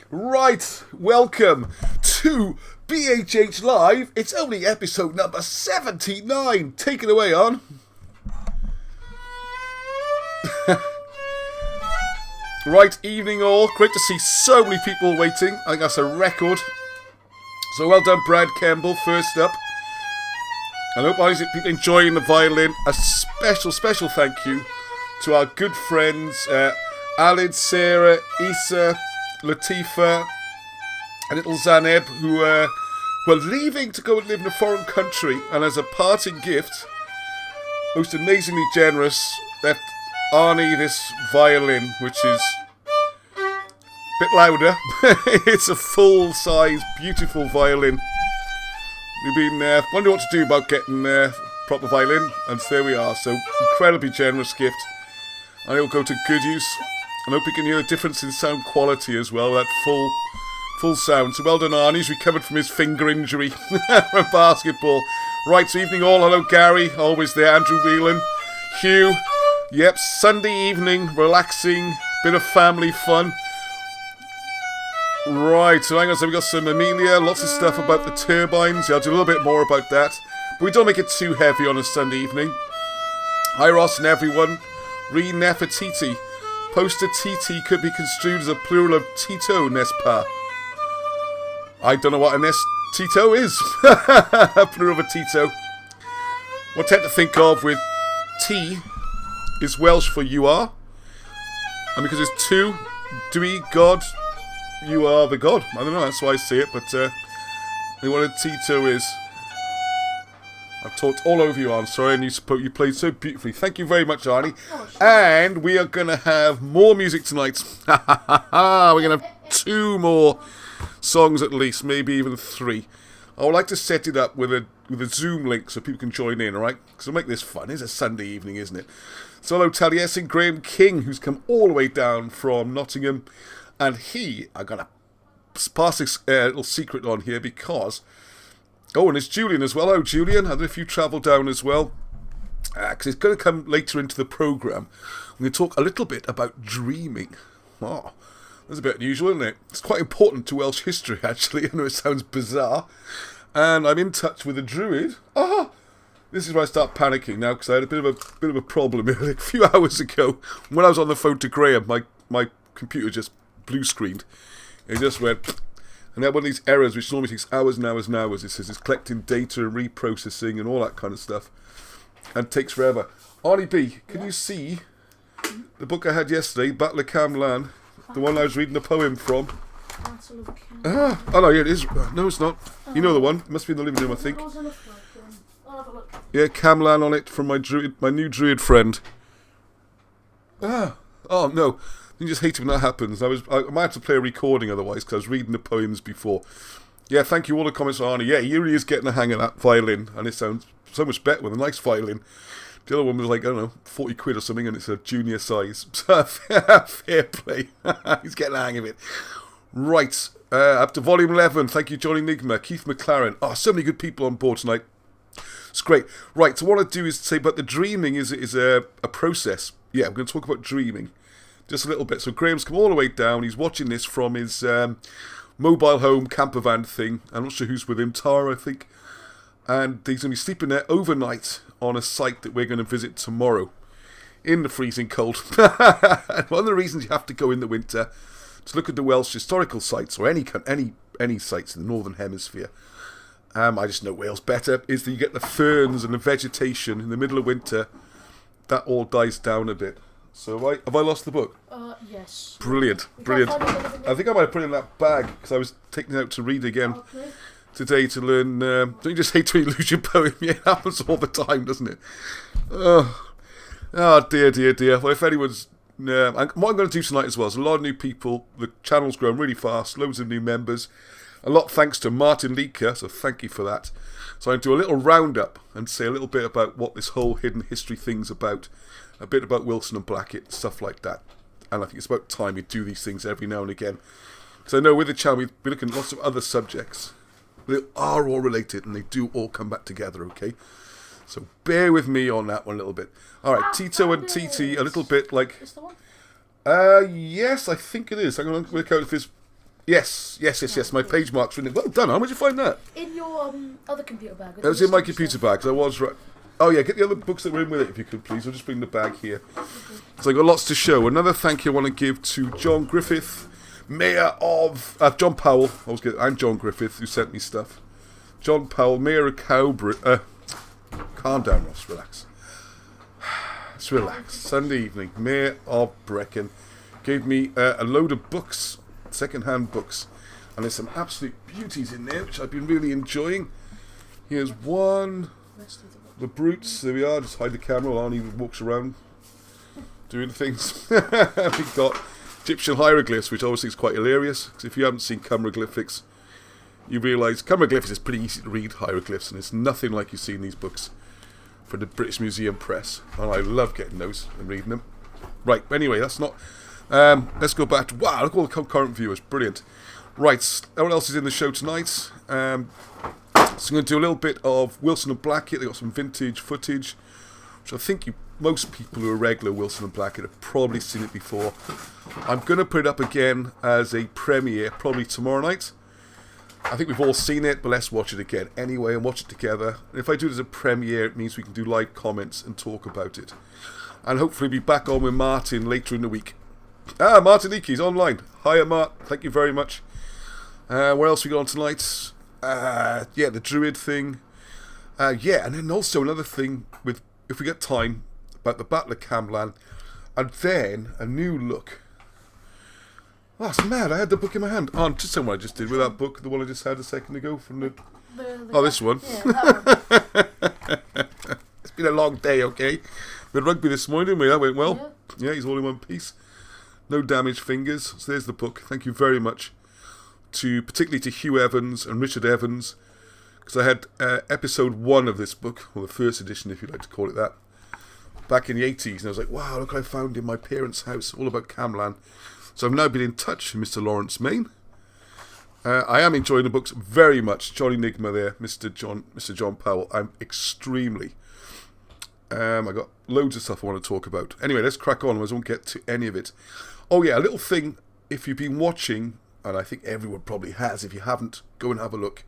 Right, welcome to BHH Live. It's only episode number 79. Take it away, on. Right, evening all. Great to see so many people waiting. I think that's a record. So well done, Brad Campbell, first up. I hope people enjoying the violin. A special thank you to our good friends Alid, Sarah, Issa, Latifa, and little Zaneb, who were leaving to go and live in a foreign country, and as a parting gift, most amazingly generous, left Arnie this violin, which is a bit louder. It's a full-size, beautiful violin. We've been wondering what to do about getting proper violin, and there we are. So, incredibly generous gift. And it'll go to good use. And I hope you can hear a difference in sound quality as well, that full sound. So well done, Arnie. He's recovered from his finger injury from basketball. Right, so evening all. Hello, Gary. Always there. Andrew Whelan. Hugh. Yep, Sunday evening, relaxing, bit of family fun. Right, so hang on, so we've got some Amelia, lots of stuff about the turbines. Yeah, I'll do a little bit more about that. But we don't make it too heavy on a Sunday evening. Hi, Ross and everyone. Re Nefertiti. Poster TT could be construed as a plural of Tito, n'est-ce pas? I don't know what a Tito is. A plural of a Tito. What I tend to think of with T is Welsh for you are. And because it's two, Dwi, God, you are the God. I don't know, that's why I say it, but what a Tito is. I've talked all over you, Arnie. Sorry, and you played so beautifully. Thank you very much, Arnie. And we are going to have more music tonight. We're going to have 2 more songs at least, maybe even 3. I would like to set it up with a Zoom link so people can join in, alright? Because it'll make this fun. It's a Sunday evening, isn't it? So hello, Taliesin Graham King, who's come all the way down from Nottingham. And I'm going to pass this little secret on here because... Oh, and it's Julian as well. Oh, Julian, I don't know if you travel down as well. Because it's going to come later into the programme. We're going to talk a little bit about dreaming. Oh, that's a bit unusual, isn't it? It's quite important to Welsh history, actually. I know it sounds bizarre. And I'm in touch with a druid. This is where I start panicking now, because I had a bit of a problem a few hours ago. When I was on the phone to Graham, my computer just blue screened. It just went... And then one of these errors, which normally takes hours and hours and hours, it says it's collecting data and reprocessing and all that kind of stuff. And takes forever. Arnie B, can you see the book I had yesterday, Battle of Camlan, the one I was reading the poem from? Battle of Camlan. Oh no, yeah, it is. No, it's not. You know the one. It must be in the living room, I think. Yeah, Camlan on it from my new druid friend. Oh no. You just hate it when that happens. I might have to play a recording otherwise because I was reading the poems before. Yeah, thank you all the comments, Arnie. Yeah, he really is getting the hang of that violin, and it sounds so much better with a nice violin. The other one was like, I don't know, 40 quid or something, and it's a junior size. So fair play. He's getting the hang of it. Right, up to volume 11. Thank you, Johnny Nigma, Keith McLaren. Oh, so many good people on board tonight. It's great. Right, so what I do is say, but the dreaming is a process. Yeah, I'm going to talk about dreaming. Just a little bit. So Graham's come all the way down. He's watching this from his mobile home camper van thing. I'm not sure who's with him. Tara, I think. And he's going to be sleeping there overnight on a site that we're going to visit tomorrow. In the freezing cold. And one of the reasons you have to go in the winter to look at the Welsh historical sites, or any sites in the Northern Hemisphere, I just know Wales better, is that you get the ferns and the vegetation in the middle of winter. That all dies down a bit. So have I lost the book? Yes. Brilliant. I think I might have put it in that bag because I was taking it out to read again today to learn. Don't you just hate when you lose your poem? Yeah, it happens all the time, doesn't it? Oh dear. Well, if anyone's... what I'm going to do tonight as well is a lot of new people. The channel's grown really fast. Loads of new members. A lot thanks to Martin Leaker, so thank you for that. So I'm going to do a little roundup and say a little bit about what this whole hidden history thing's about. A bit about Wilson and Blackett, stuff like that. And I think it's about time we do these things every now and again. Because I know with the channel we're looking at lots of other subjects. They are all related and they do all come back together, okay? So bear with me on that one a little bit. Alright, Tito and TT, a little bit like... Is the one? Yes, I think it is. I'm going to work out if it's Yes. My page mark's written. Well done. How did you find that? In your other computer bag. That was in my computer bag. I was right. Oh yeah, get the other books that were in with it if you could, please. I'll just bring the bag here. So I've got lots to show. Another thank you I want to give to John Griffith, Mayor of John Powell. I'm John Griffith, who sent me stuff. John Powell, Mayor of Cowbridge. Calm down, Ross. Relax. Let's relax. Sunday evening, Mayor of Brecon gave me a load of books, second-hand books, and there's some absolute beauties in there which I've been really enjoying. Here's one. The Brutes, there we are, just hide the camera while Arnie walks around doing things. We've got Egyptian hieroglyphs, which obviously is quite hilarious, because if you haven't seen Cymroglyphics, you realise Cymroglyphics is pretty easy to read hieroglyphs, and it's nothing like you see in these books for the British Museum Press, and I love getting those and reading them. Right, anyway, that's not... let's go back to... Wow, look at all the current viewers, brilliant. Right, what else is in the show tonight? So I'm going to do a little bit of Wilson and Blackett. They've got some vintage footage, which I think most people who are regular Wilson and Blackett have probably seen it before. I'm going to put it up again as a premiere, probably tomorrow night. I think we've all seen it, but let's watch it again anyway and watch it together. And if I do it as a premiere, it means we can do live comments and talk about it. And hopefully be back on with Martin later in the week. Martin Leakey's online. Hiya, Mart. Thank you very much. What else we got on tonight? The druid thing. And then also another thing with, if we get time, about the Battle of Camlan, and then a new look. Oh, it's mad. I had the book in my hand. Oh, just saying what I just did with that book, the one I just had a second ago from the this one. Yeah, that one. It's been a long day, okay? We had rugby this morning, that went well. Yeah, he's all in one piece. No damaged fingers. So there's the book. Thank you very much. Particularly to Hugh Evans and Richard Evans, because I had episode 1 of this book, or the first edition if you like to call it that, back in the 80s, and I was like, wow, look what I found in my parents' house, all about Camlan. So I've now been in touch with Mr. Lawrence Main. I am enjoying the books very much. John Enigma there, Mr. John Powell. I'm extremely. I got loads of stuff I want to talk about. Anyway, let's crack on, otherwise I won't get to any of it. Oh yeah, a little thing, if you've been watching, and I think everyone probably has. If you haven't, go and have a look.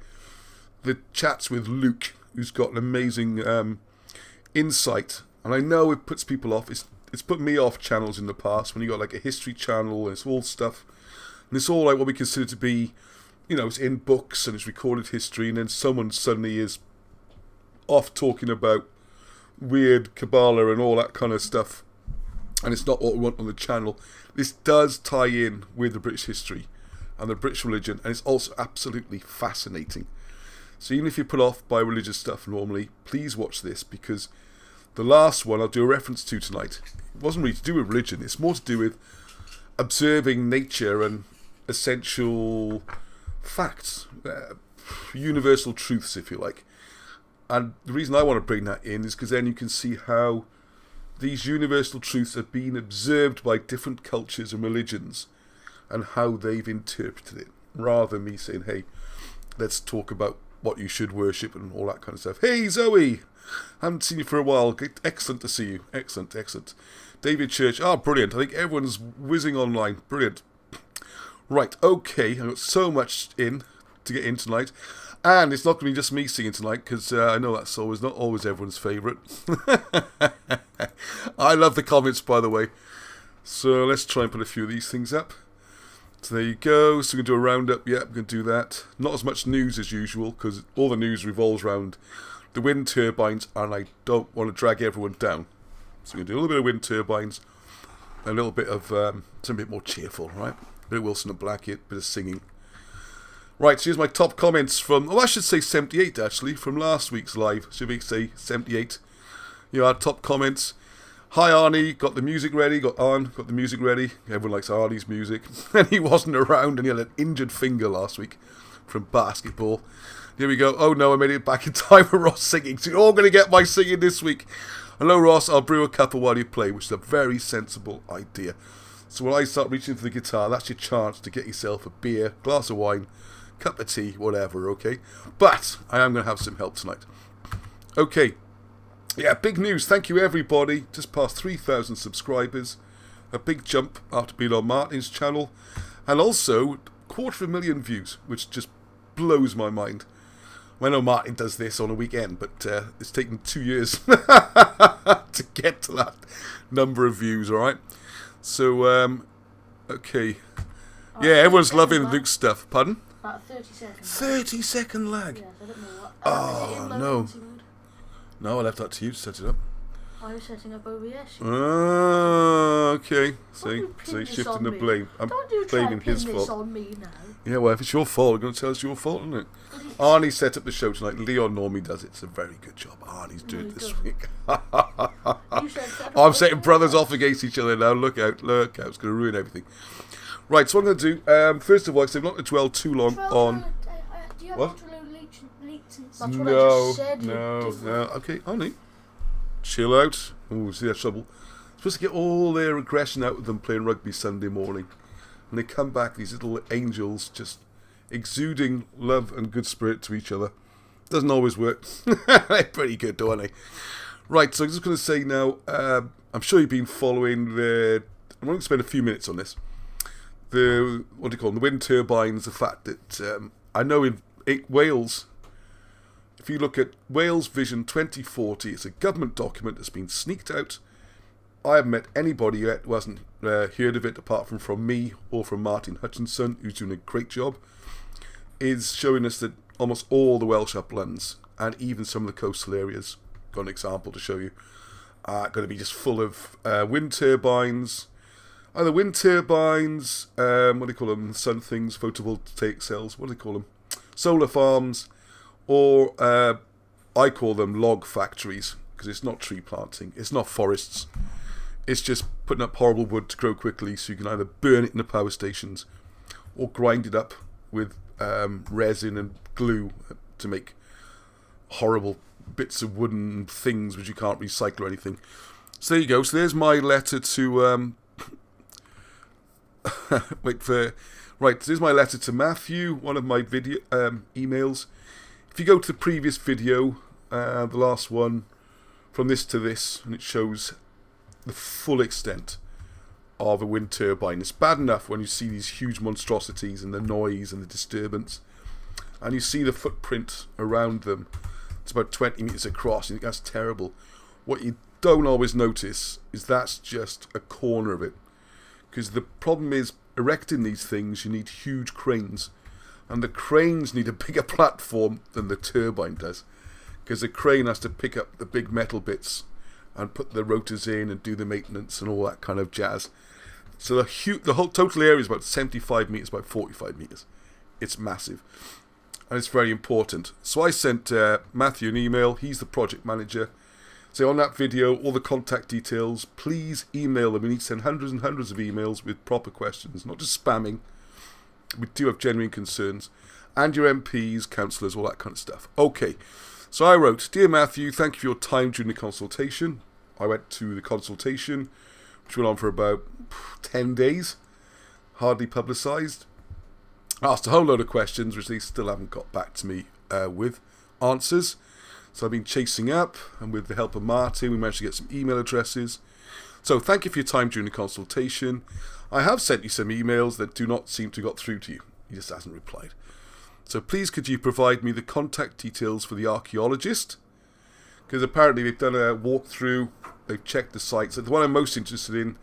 The chats with Luke, who's got an amazing insight. And I know it puts people off. It's put me off channels in the past when you got like a history channel and it's all stuff. And it's all like what we consider to be, it's in books and it's recorded history. And then someone suddenly is off talking about weird Kabbalah and all that kind of stuff. And it's not what we want on the channel. This does tie in with the British history and the British religion, and it's also absolutely fascinating. So even if you're put off by religious stuff normally, please watch this, because the last one I'll do a reference to tonight, it wasn't really to do with religion, it's more to do with observing nature and essential facts, universal truths if you like. And the reason I want to bring that in is because then you can see how these universal truths are being observed by different cultures and religions, and how they've interpreted it, rather than me saying, hey, let's talk about what you should worship and all that kind of stuff. Hey, Zoe! Haven't seen you for a while. Excellent to see you. Excellent. David Church. Brilliant. I think everyone's whizzing online. Brilliant. Right, okay. I've got so much to get in tonight. And it's not going to be just me singing tonight, because I know that's not always everyone's favourite. I love the comments, by the way. So let's try and put a few of these things up. So there you go. So we're going to do a roundup. Yeah, I'm going to do that. Not as much news as usual, because all the news revolves around the wind turbines, and I don't want to drag everyone down. So we're going to do a little bit of wind turbines, a little bit of something a bit more cheerful, right? A bit of Wilson and Blackett, a bit of singing. Right, so here's my top comments from, I should say 78 actually, from last week's live. Should we say 78? Our top comments. Hi Arnie, got the music ready, got the music ready. Everyone likes Arnie's music. And he wasn't around and he had an injured finger last week from basketball. Here we go. Oh no, I made it back in time for Ross singing. So you're all going to get my singing this week. Hello Ross, I'll brew a cuppa while you play, which is a very sensible idea. So when I start reaching for the guitar, that's your chance to get yourself a beer, glass of wine, cup of tea, whatever, okay? But I am going to have some help tonight. Okay. Yeah, big news. Thank you, everybody. Just past 3,000 subscribers. A big jump after being on Martin's channel. And also, 250,000 views, which just blows my mind. I know Martin does this on a weekend, but it's taken 2 years to get to that number of views, alright? So, okay. Yeah, everyone's loving Luke's stuff. Pardon? About 30 seconds. 30-second lag? Yes, I don't know what. Oh, no. No, I left that to you to set it up. I was setting up OBS. Okay. See, shifting the blame. I'm blaming his fault. On me now. Yeah, well, if it's your fault, you're going to tell us your fault, isn't it? Arnie set up the show tonight. Leon normally does it. It's a very good job. Arnie's doing it this week. I'm setting brothers off against each other now. Look out, look out. It's going to ruin everything. Right, so what I'm going to do, first of all, because I'm not going to dwell too long on... Do you have What? No. No. Okay, Arnie. Chill out. Oh, see that trouble. Supposed to get all their aggression out of them playing rugby Sunday morning. And they come back, these little angels, just exuding love and good spirit to each other. Doesn't always work. They're pretty good, don't they? Right, so I'm just going to say now, I'm sure you've been following the... I'm going to spend a few minutes on this. The, what do you call them, the wind turbines, the fact that I know in Wales, if you look at Wales Vision 2040, it's a government document that's been sneaked out. I haven't met anybody yet who hasn't heard of it, apart from me or from Martin Hutchinson, who's doing a great job, is showing us that almost all the Welsh uplands, and even some of the coastal areas, got an example to show you, are going to be just full of wind turbines. Either wind turbines, what do they call them, sun things, photovoltaic cells, what do they call them, solar farms, or I call them log factories, because it's not tree planting, it's not forests, it's just putting up horrible wood to grow quickly so you can either burn it in the power stations or grind it up with resin and glue to make horrible bits of wooden things which you can't recycle or anything. So there you go, so there's my letter to... Right, this is my letter to Matthew, one of my video emails. If you go to the previous video, the last one, from this to this, and it shows the full extent of a wind turbine. It's bad enough when you see these huge monstrosities and the noise and the disturbance, and you see the footprint around them. It's about 20 metres across. You think that's terrible. What you don't always notice is that's just a corner of it. Because the problem is, erecting these things, you need huge cranes. And the cranes need a bigger platform than the turbine does. Because the crane has to pick up the big metal bits and put the rotors in and do the maintenance and all that kind of jazz. So the whole total area is about 75 metres by 45 metres. It's massive. And it's very important. So I sent Matthew an email. He's the project manager. So on that video, all the contact details, please email them. We need to send hundreds and hundreds of emails with proper questions, not just spamming. We do have genuine concerns. And your MPs, councillors, all that kind of stuff. Okay, so I wrote, Dear Matthew, thank you for your time during the consultation. I went to the consultation, which went on for about 10 days. Hardly publicised. Asked a whole load of questions, which they still haven't got back to me with answers. So I've been chasing up, and with the help of Martin, we managed to get some email addresses. So thank you for your time during the consultation. I have sent you some emails that do not seem to have got through to you. He just hasn't replied. So please could you provide me the contact details for the archaeologist? Because apparently they've done a walkthrough, they've checked the sites. So the one I'm most interested in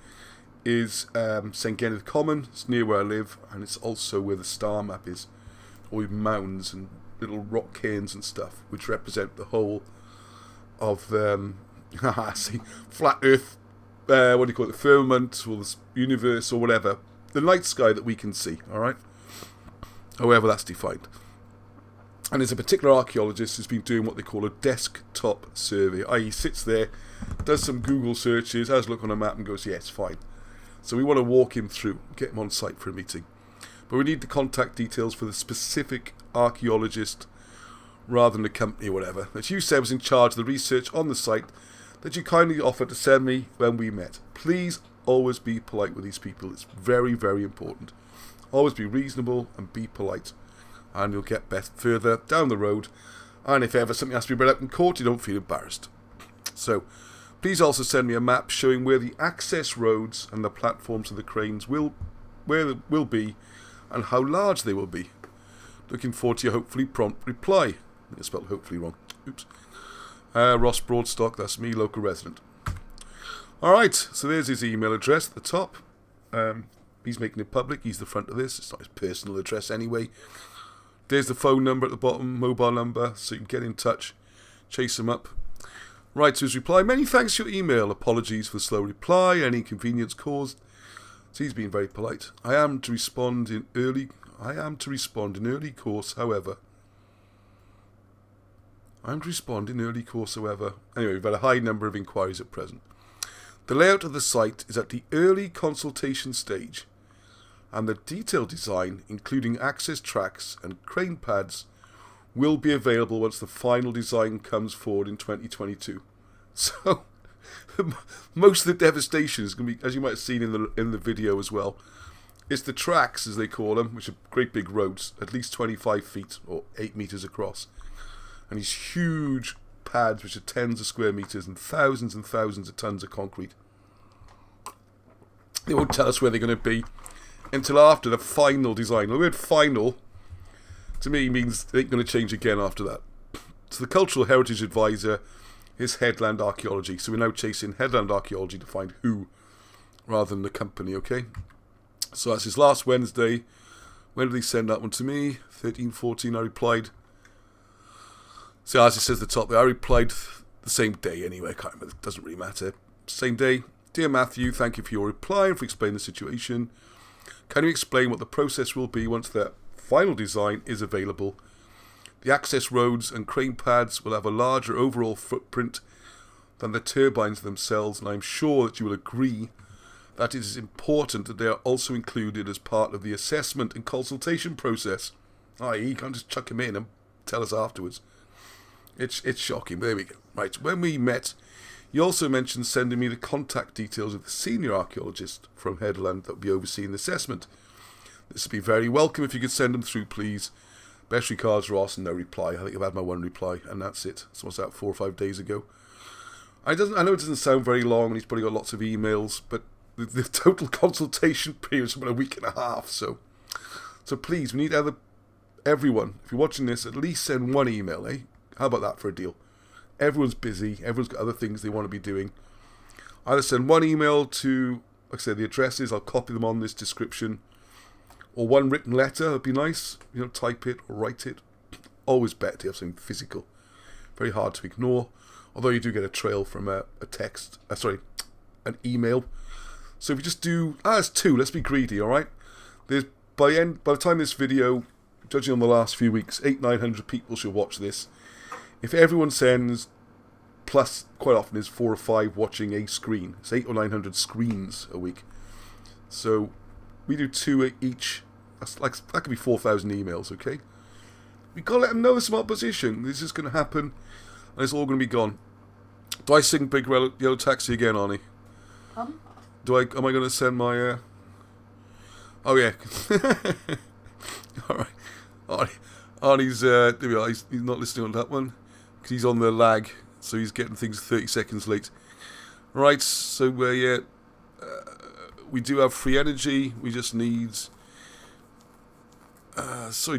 is St. Kenneth Common. It's near where I live, and it's also where the star map is. All with mounds and little rock cairns and stuff, which represent the whole of see, flat Earth, what do you call it, the firmament, or the universe, or whatever. The night sky that we can see, alright? However that's defined. And there's a particular archaeologist who's been doing what they call a desktop survey, i.e. sits there, does some Google searches, has a look on a map and goes, yeah, it's fine. So we want to walk him through, get him on site for a meeting. But we need the contact details for the specific archaeologist rather than the company or whatever. That you said was in charge of the research on the site that you kindly offered to send me when we met. Please always be polite with these people. It's very, very important. Always be reasonable and be polite. And you'll get further down the road. And if ever something has to be brought up in court, you don't feel embarrassed. So, please also send me a map showing where the access roads and the platforms of the cranes will be, and how large they will be. Looking forward to your hopefully prompt reply. I spelled hopefully wrong. Oops. Ross Broadstock, that's me, local resident. Alright, so there's his email address at the top. He's making it public, he's the front of this. It's not his personal address anyway. There's the phone number at the bottom, mobile number, so you can get in touch, chase him up. Right to his reply, many thanks for your email. Apologies for the slow reply, any inconvenience caused. So he's been very polite. I am to respond in early course, however. Anyway, we've had a high number of inquiries at present. The layout of the site is at the early consultation stage, and the detailed design, including access tracks and crane pads, will be available once the final design comes forward in 2022. So, most of the devastation is going to be, as you might have seen in the video as well, it's the tracks, as they call them, which are great big roads, at least 25 feet or 8 meters across, and these huge pads which are tens of square meters and thousands of tons of concrete. They won't tell us where they're going to be until after the final design. The word final to me means they ain't going to change again after that. So the cultural heritage advisor is Headland Archaeology, so we're now chasing Headland Archaeology to find who rather than the company. Okay, so that's his last Wednesday. When did he send that one to me? 13/14. I replied. So as it says at the top there, I replied the same day anyway. I can't remember, it doesn't really matter. Same day. Dear Matthew, thank you for your reply and for explaining the situation. Can you explain what the process will be once the final design is available? The access roads and crane pads will have a larger overall footprint than the turbines themselves, and I'm sure that you will agree that it is important that they are also included as part of the assessment and consultation process. I.e., you can't just chuck them in and tell us afterwards. It's shocking. There we go. Right, when we met, you also mentioned sending me the contact details of the senior archaeologist from Headland that will be overseeing the assessment. This would be very welcome if you could send them through, please. Best regards, Ross, and no reply. I think I've had my one reply, and that's it. So what's that, 4 or 5 days ago? I know it doesn't sound very long, and he's probably got lots of emails, but the total consultation period is about a week and a half. So please, we need everyone, if you're watching this, at least send one email, eh? How about that for a deal? Everyone's busy. Everyone's got other things they want to be doing. Either send one email to, like I said, the addresses. I'll copy them on this description. Or one written letter. It'd be nice. You know, type it or write it. Always better to have something physical. Very hard to ignore. Although you do get a trail from an email. So if you just do, it's 2. Let's be greedy, all right? There's by the time this video, judging on the last few weeks, 800-900 people should watch this. If everyone sends, plus quite often there's 4 or 5 watching a screen. It's 800 or 900 screens a week. So we do 2 each. That could be 4,000 emails, okay? We got to let them know there's some opposition. This is going to happen, and it's all going to be gone. Do I sing Big Yellow Taxi again, Arnie? Am I going to send my... Oh, yeah. Alright. Arnie's, there we are. He's not listening on that one. Because he's on the lag, so he's getting things 30 seconds late. Right, so we do have free energy. We just need...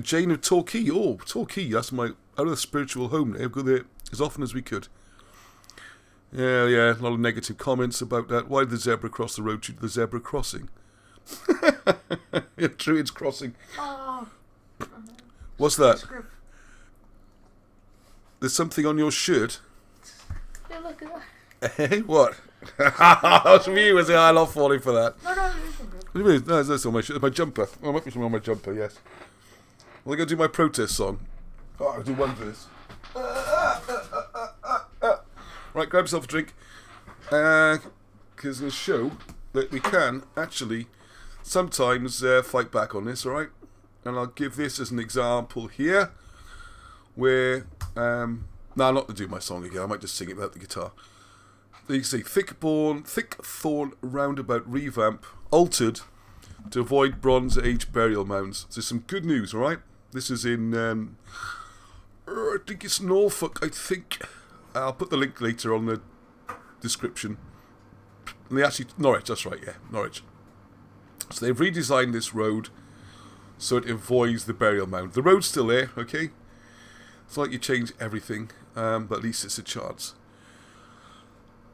Jane of Torquay. Oh, Torquay, that's my out of the spiritual home. I'll go there as often as we could. Yeah, a lot of negative comments about that. Why did the zebra cross the road due to the zebra crossing? Druid's crossing. Oh. What's that? There's something on your shirt. Yeah, look at that. Hey, what? That's from you, is it? I love falling for that. No, What do you mean? No, that's on my shirt. My jumper. Oh, I might be something on my jumper, yes. Well, I'm going to do my protest song. Oh, I'll do one for this. Right, grab yourself a drink. Because in the show, that we can actually sometimes fight back on this, alright? And I'll give this as an example here, where, no, not to do my song again, I might just sing it without the guitar. You can see, thick thorn roundabout revamp, altered to avoid Bronze Age burial mounds. So some good news, alright? This is in, I think it's Norfolk, I think. I'll put the link later on the description. And they actually, Norwich, that's right, yeah, Norwich. So they've redesigned this road so it avoids the burial mound. The road's still there, okay? It's not like you change everything, but at least it's a chance.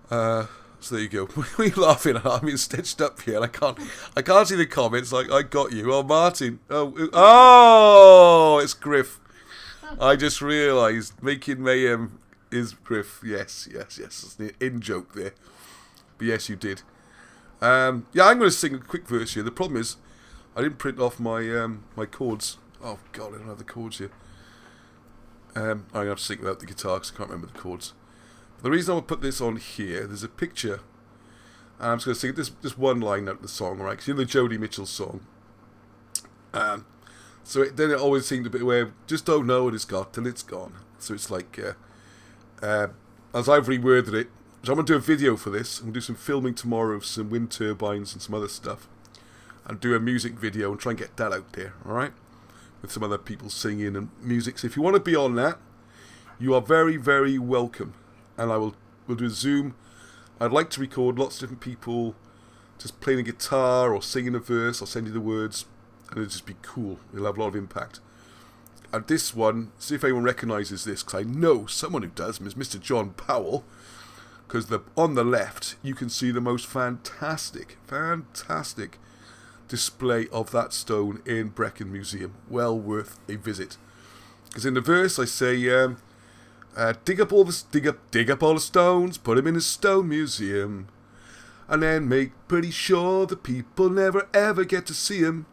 So there you go. What are you laughing at? I'm being stitched up here and I can't see the comments. Like, I got you. Oh, Martin. Oh, it's Griff. I just realised making mayhem is Griff. Yes. It's the in-joke there. But yes, you did. Yeah, I'm going to sing a quick verse here. The problem is, I didn't print off my my chords. Oh, God, I don't have the chords here. I'm going to have to sing without the guitar because I can't remember the chords. But the reason I will put this on here, there's a picture. And I'm just going to sing this one line out of the song, right? Because you know the Joni Mitchell song. So then it always seemed a bit where just don't know what it's got till it's gone. So it's like, as I've reworded it, so I'm going to do a video for this. I'm going to do some filming tomorrow of some wind turbines and some other stuff. And do a music video and try and get that out there, alright? With some other people singing and music. So if you want to be on that, you are very, very welcome. And we'll do a Zoom. I'd like to record lots of different people just playing a guitar or singing a verse. I'll send you the words. And it'll just be cool. It'll have a lot of impact. And this one, see if anyone recognises this, because I know someone who does, is Mr. John Powell. Because on the left, you can see the most fantastic display of that stone in Brecon Museum. Well worth a visit. Because in the verse I say, dig up all the stones, put them in a stone museum, and then make pretty sure the people never ever get to see them.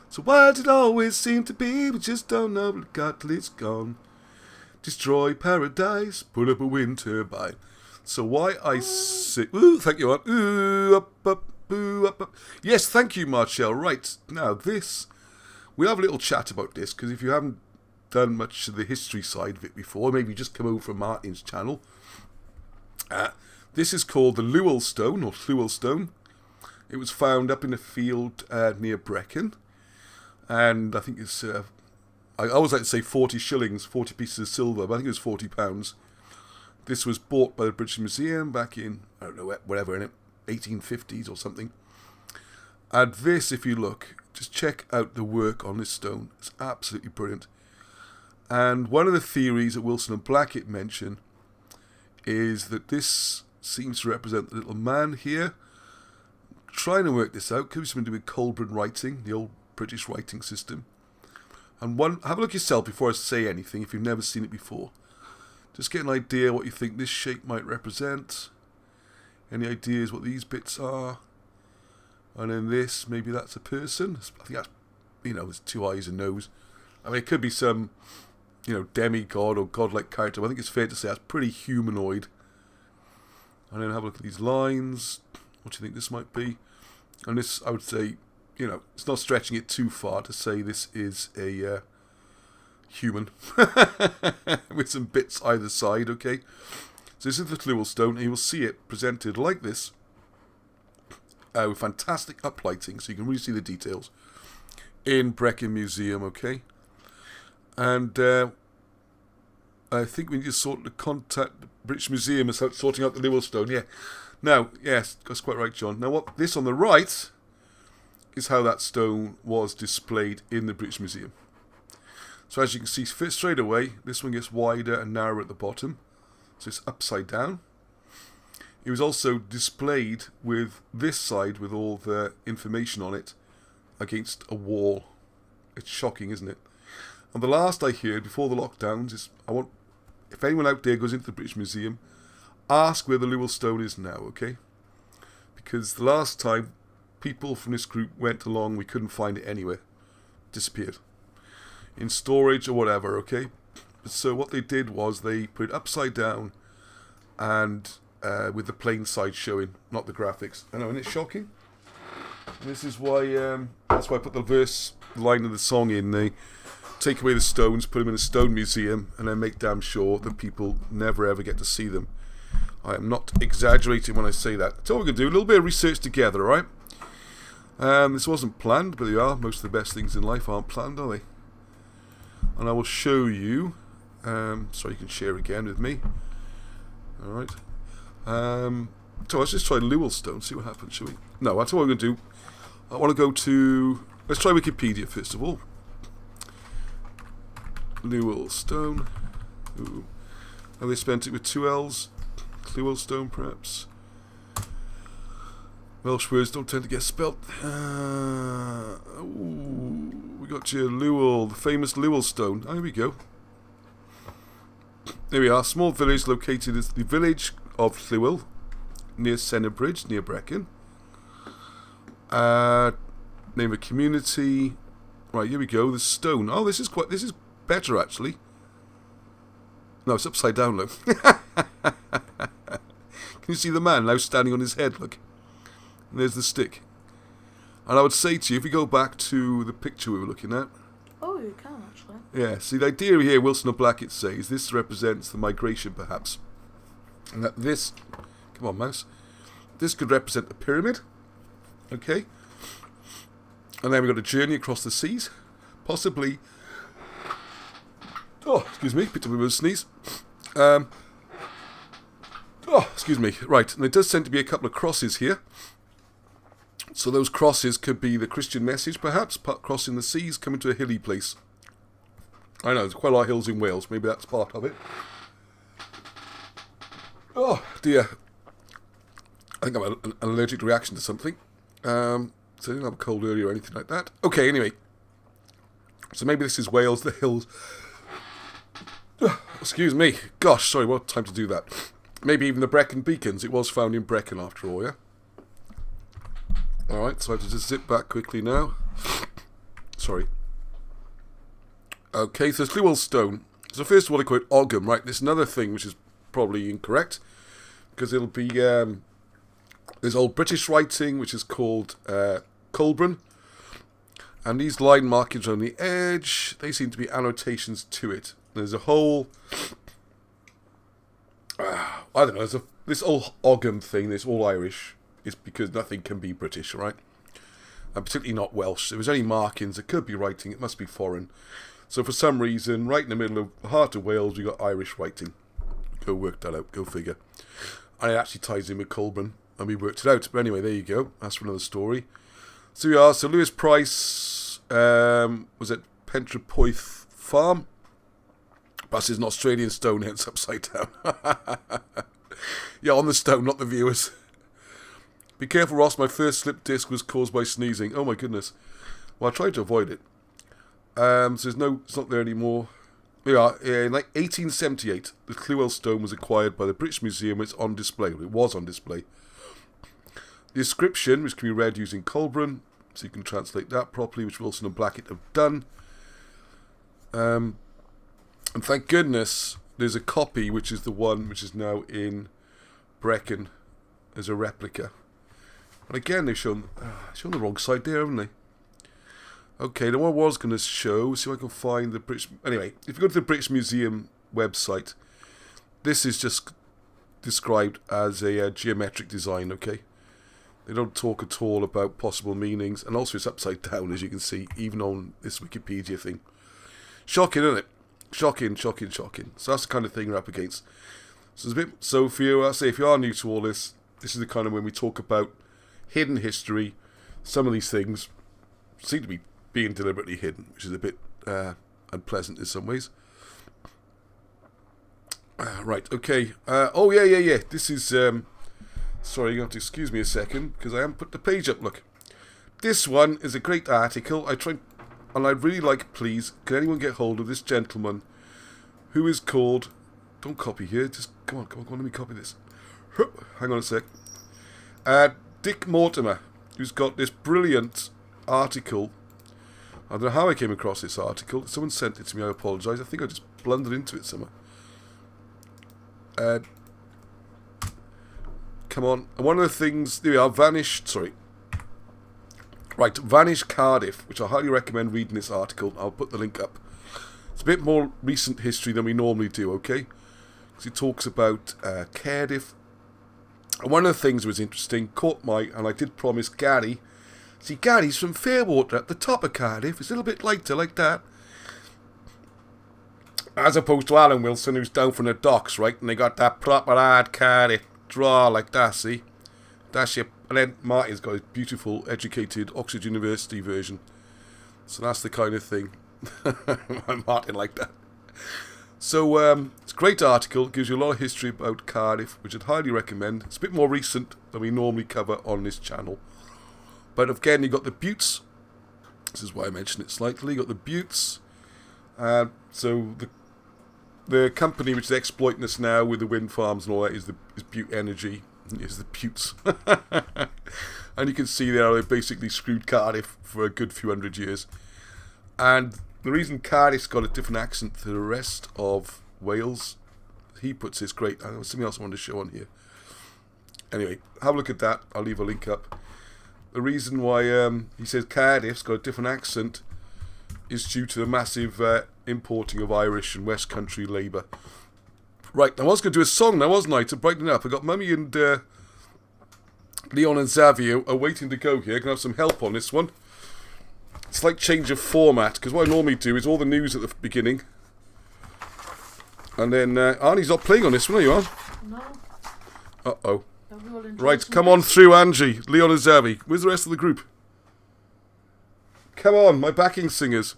So why does it always seem to be we just don't know what it got till it's gone? Destroy paradise, put up a wind turbine. So why I say, ooh, thank you, ooh, up. Yes, thank you, Marcel. Right, now we'll have a little chat about this, because if you haven't done much of the history side of it before, maybe you just come over from Martin's channel. This is called the Llewell Stone, or Llewell Stone. It was found up in a field near Brecon, and I think it's, I always like to say 40 shillings, 40 pieces of silver, but I think it was £40. This was bought by the British Museum back in, I don't know, whatever, in it, 1850s or something. And this, if you look, just check out the work on this stone. It's absolutely brilliant. And one of the theories that Wilson and Blackett mention is that this seems to represent the little man here. Trying to work this out. Could be something to do with Colburn writing, the old British writing system. And have a look yourself before I say anything if you've never seen it before. Just get an idea what you think this shape might represent. Any ideas what these bits are? And then this, maybe that's a person. I think that's, there's two eyes and nose. I mean, it could be some, demigod or godlike character. But I think it's fair to say that's pretty humanoid. And then have a look at these lines. What do you think this might be? And this, I would say, it's not stretching it too far to say this is a human. With some bits either side, okay? So this is the Llewell Stone, and you will see it presented like this. With fantastic uplighting, so you can really see the details. In Brecon Museum, okay? And I think we need to sort of contact the British Museum about sorting out the Llewell Stone, yeah. Now, yes, that's quite right, John. Now, this on the right is how that stone was displayed in the British Museum. So as you can see straight away, this one gets wider and narrower at the bottom. So it's upside down. It was also displayed with this side with all the information on it against a wall. It's shocking, isn't it? And the last I heard before the lockdowns is, if anyone out there goes into the British Museum, ask where the Llewell Stone is now, okay? Because the last time people from this group went along, we couldn't find it anywhere. Disappeared. In storage or whatever, okay? So what they did was they put it upside down and with the plain side showing, not the graphics. I know, isn't it shocking? And this is why, that's why I put the verse line of the song in. They take away the stones, put them in a stone museum, and then make damn sure that people never ever get to see them. I am not exaggerating when I say that. So what we're going to do, a little bit of research together, right? This wasn't planned, but they are. Most of the best things in life aren't planned, are they? And I will show you, so you can share again with me. Alright. So let's just try Llewell Stone, see what happens, shall we? No, that's what we're going to do. I want to go to, let's try Wikipedia first of all. Clearwell stone. Ooh. Have they spent it with 2 L's? Clearwell stone, perhaps. Welsh words don't tend to get spelt. We got here Lewell, the famous Lewell stone. Here we go. There we are. Small village located as the village of Clearwell, near Senna Bridge, near Brecon. Name of community. Right, here we go. The stone. Oh, this is better actually. No, it's upside down. Look. Can you see the man now standing on his head? Look. And there's the stick. And I would say to you, if we go back to the picture we were looking at. Oh, you can actually. Yeah, see the idea here, Wilson and Blackett says, this represents the migration perhaps. And that this, come on mouse, this could represent the pyramid. Okay. And then we've got a journey across the seas. Possibly, oh, excuse me, picked up a bit of a sneeze. Oh, excuse me, right, and there does tend to be a couple of crosses here. So those crosses could be the Christian message, perhaps, crossing the seas, coming to a hilly place. I know, there's quite a lot of hills in Wales, maybe that's part of it. Oh, dear. I think I'm an allergic reaction to something. So I didn't have a cold earlier or anything like that. Okay, anyway. So maybe this is Wales, the hills. Excuse me. Gosh, sorry, what time to do that? Maybe even the Brecon beacons. It was found in Brecon after all, yeah? Alright, so I have to just zip back quickly now. Sorry. Okay, so it's Clearwell stone. So first of all, I quote Ogham, right? There's another thing which is probably incorrect. Because it'll be, there's old British writing, which is called Colburn. And these line markings on the edge, they seem to be annotations to it. There's a whole, I don't know, this old Ogham thing, this all Irish, is because nothing can be British, right? And particularly not Welsh. If there's any markings, it could be writing, it must be foreign. So for some reason, right in the middle of the heart of Wales, we got Irish writing. Go work that out, go figure. And it actually ties in with Colburn, and we worked it out. But anyway, there you go. That's for another story. So we are. So Lewis Price was at Pentrapoith Farm. But it's an Australian stone, hence upside down. Yeah, on the stone, not the viewers. Be careful, Ross. My first slip disc was caused by sneezing. Oh my goodness. Well, I tried to avoid it. So there's no, it's not there anymore. We are in like 1878. The Clearwell stone was acquired by the British Museum. It's on display. It was on display. The inscription, which can be read using Colburn, so you can translate that properly, which Wilson and Blackett have done. And thank goodness there's a copy, which is the one which is now in Brecon as a replica. But again, they've shown the wrong side there, haven't they? Okay, then what I was going to show, see if I can find the British... Anyway, if you go to the British Museum website, this is just described as a geometric design, okay? They don't talk at all about possible meanings, and also it's upside down, as you can see, even on this Wikipedia thing. Shocking, isn't it? Shocking, shocking, shocking. So that's the kind of thing we're up against. So, it's a bit, so for you, I say, if you are new to all this, this is the kind of when we talk about hidden history, some of these things seem to be being deliberately hidden, which is a bit unpleasant in some ways. Right, okay. Oh, yeah. This is... sorry, you have to excuse me a second, because I haven't put the page up, look. This one is a great article. And I'd really like, please, can anyone get hold of this gentleman who is called... Don't copy here, just... Come on, let me copy this. Hang on a sec. Dick Mortimer, who's got this brilliant article. I don't know how I came across this article. Someone sent it to me, I apologise. I think I just blundered into it somewhere. Come on. And one of the things... There we are, Vanished Cardiff, which I highly recommend reading this article. I'll put the link up. It's a bit more recent history than we normally do, okay? Because it talks about Cardiff. And one of the things that was interesting, caught my... And I did promise Gary... See, Gary's from Fairwater at the top of Cardiff. It's a little bit lighter like that. As opposed to Alan Wilson, who's down from the docks, right? And they got that proper hard Cardiff draw like that, see? That's your... And then Martin's got his beautiful, educated Oxford University version. So that's the kind of thing. Martin like that. So, it's a great article. It gives you a lot of history about Cardiff, which I'd highly recommend. It's a bit more recent than we normally cover on this channel. But again, you've got the buttes. This is why I mentioned it slightly. You've got the buttes. So, the company which is exploiting us now with the wind farms and all that is Butte Energy. Is the buttes. And you can see there they basically screwed Cardiff for a good few hundred years. And the reason Cardiff's got a different accent to the rest of Wales, he puts this great. There was something else I wanted to show on here. Anyway, have a look at that. I'll leave a link up. The reason why he says Cardiff's got a different accent is due to the massive importing of Irish and West Country labour. Right, I was going to do a song now, wasn't I, to brighten it up. I got Mummy and Leon and Xavier are waiting to go here. Can I have some help on this one? It's like change of format, because what I normally do is all the news at the beginning. And then, Arnie's not playing on this one, are you, Arn? No. Uh-oh. Right, come on through, Angie, Leon and Xavier. Where's the rest of the group? Come on, my backing singers.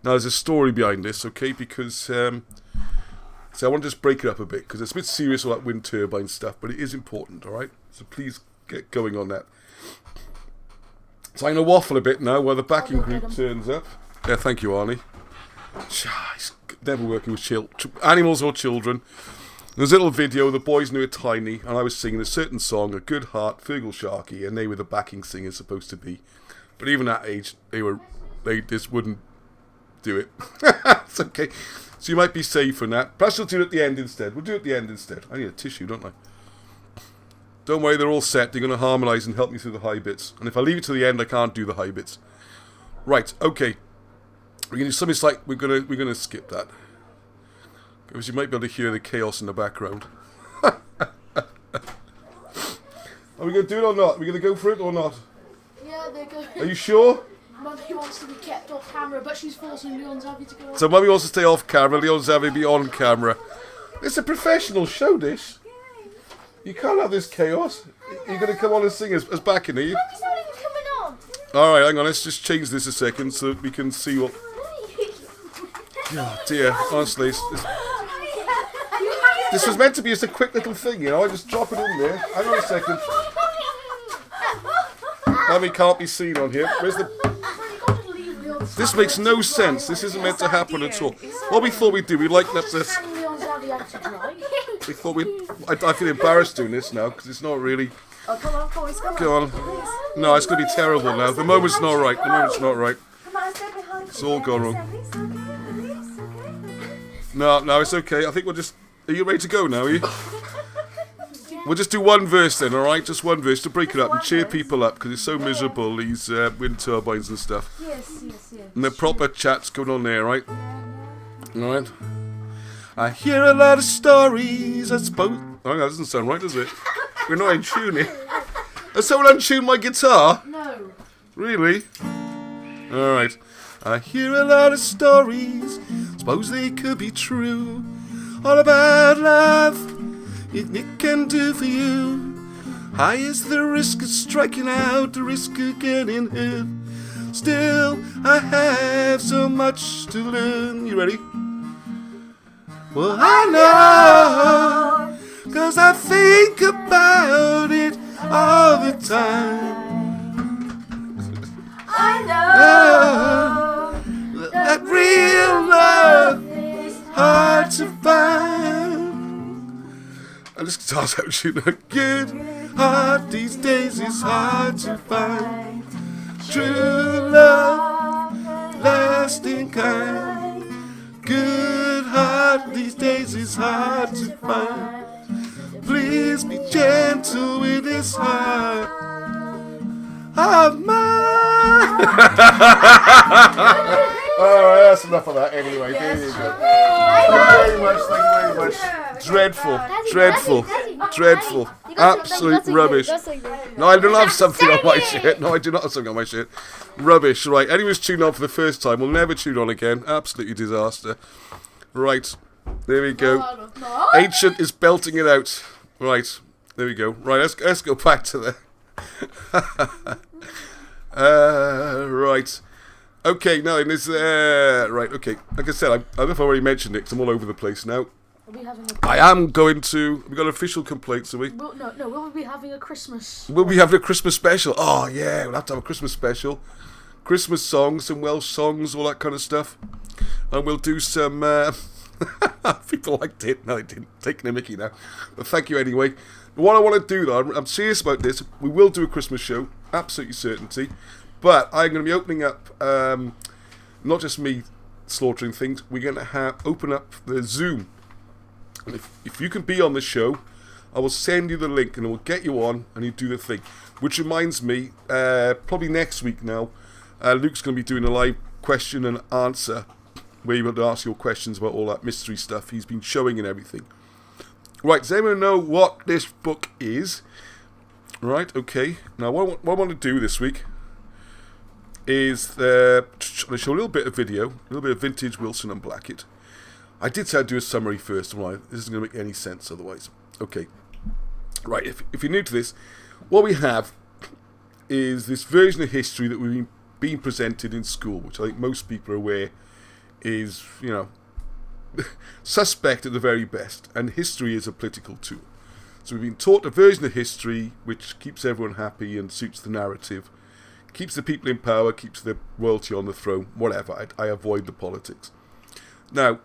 Now, there's a story behind this, okay, because, so I want to just break it up a bit, because it's a bit serious, all that wind turbine stuff, but it is important, alright? So please get going on that. So I'm going to waffle a bit now while the backing group turns up. Yeah, thank you, Arnie. It's never working with animals or children. There's a little video, the boys knew it tiny, and I was singing a certain song, A Good Heart, Fergal Sharkey, and they were the backing singers supposed to be. But even at that age, they just wouldn't do it. It's okay. So you might be safe from that. Perhaps we'll do it at the end instead. We'll do it at the end instead. I need a tissue, don't I? Don't worry, they're all set. They're going to harmonise and help me through the high bits. And if I leave it to the end, I can't do the high bits. Right, okay. We're going to do something like we're going to skip that. Because you might be able to hear the chaos in the background. Are we going to do it or not? Are we going to go for it or not? Yeah, they're going. Are you sure? Mummy wants to be kept off camera, but she's forcing Leon Xavier to go on. So Mummy wants to stay off camera, Leon Xavier be on camera. It's a professional show, this. You can't have this chaos. You're going to come on and sing as backing, are you? Mummy's not even coming on. Alright, hang on, let's just change this a second so that we can see what... Oh dear, honestly, this was meant to be just a quick little thing, you know, I just drop it in there. Hang on a second. Mummy can't be seen on here. Where's the... This makes no sense. This isn't meant to happen at all. What we thought we'd do, we'd like let this... We thought we'd... I feel embarrassed doing this now, because it's not really... Oh, come on, boys, come Go on. No, it's going to be terrible now. The moment's not right. The moment's not right. Come on, stay behind. It's all gone wrong. No, it's okay. I think we'll just... Are you ready to go now, are you? We'll just do one verse then, alright? Just one verse to break it up and cheer people up, because it's so miserable, these wind turbines and stuff. Yes. And the proper chat's going on there, right? Alright? I hear a lot of stories, I suppose... Oh, that doesn't sound right, does it? We're not in tune here. Has someone untuned my guitar? No. Really? Alright. I hear a lot of stories, suppose they could be true. All about love, it can do for you. High is the risk of striking out, the risk of getting hurt. Still, I have so much to learn. You ready? Well, I know, 'cause I think about it all the time. I know that real love is hard to find. And this guitar's out shooting a good heart these days is hard to find. True love, lasting kind. Good heart these days is hard to find. Please be gentle with this heart of mine. Alright, that's enough of that anyway. There you go. Thank you very much, thank you very much. Dreadful. Absolute rubbish. No, I don't have something on my shirt. No, I do not have something on my shirt. Rubbish, right. Anyone's tuned on for the first time will never tune on again. Absolutely disaster. Right, there we go. Ancient is belting it out. Right, there we go. Right, let's go back to the... right. Okay, now in this, right, okay. Like I said, I don't know if I already mentioned it, because I'm all over the place now. Are we having a... I am going to, we got official complaints, are we? No, will we be having a Christmas? We'll be having a Christmas special. Oh, yeah, we'll have to have a Christmas special. Christmas songs, some Welsh songs, all that kind of stuff. And we'll do some, people liked it. No, they didn't. Taking a mickey now. But thank you anyway. But what I want to do, though, I'm serious about this. We will do a Christmas show, absolutely certainty. But I'm going to be opening up, not just me slaughtering things, we're going to open up the Zoom. And if you can be on the show, I will send you the link and it will get you on and you do the thing. Which reminds me, probably next week now, Luke's going to be doing a live question and answer where you're able to ask your questions about all that mystery stuff he's been showing and everything. Right, does anyone know what this book is? Right, okay. Now, what I want to do this week is I'm going to show a little bit of video, a little bit of vintage Wilson and Blackett. I did say I'd do a summary first, right? This isn't going to make any sense otherwise. Okay. Right, if you're new to this, what we have is this version of history that we've been presented in school, which I think most people are aware is, you know, suspect at the very best. And history is a political tool. So we've been taught a version of history which keeps everyone happy and suits the narrative. Keeps the people in power, keeps the royalty on the throne, whatever. I avoid the politics. Now,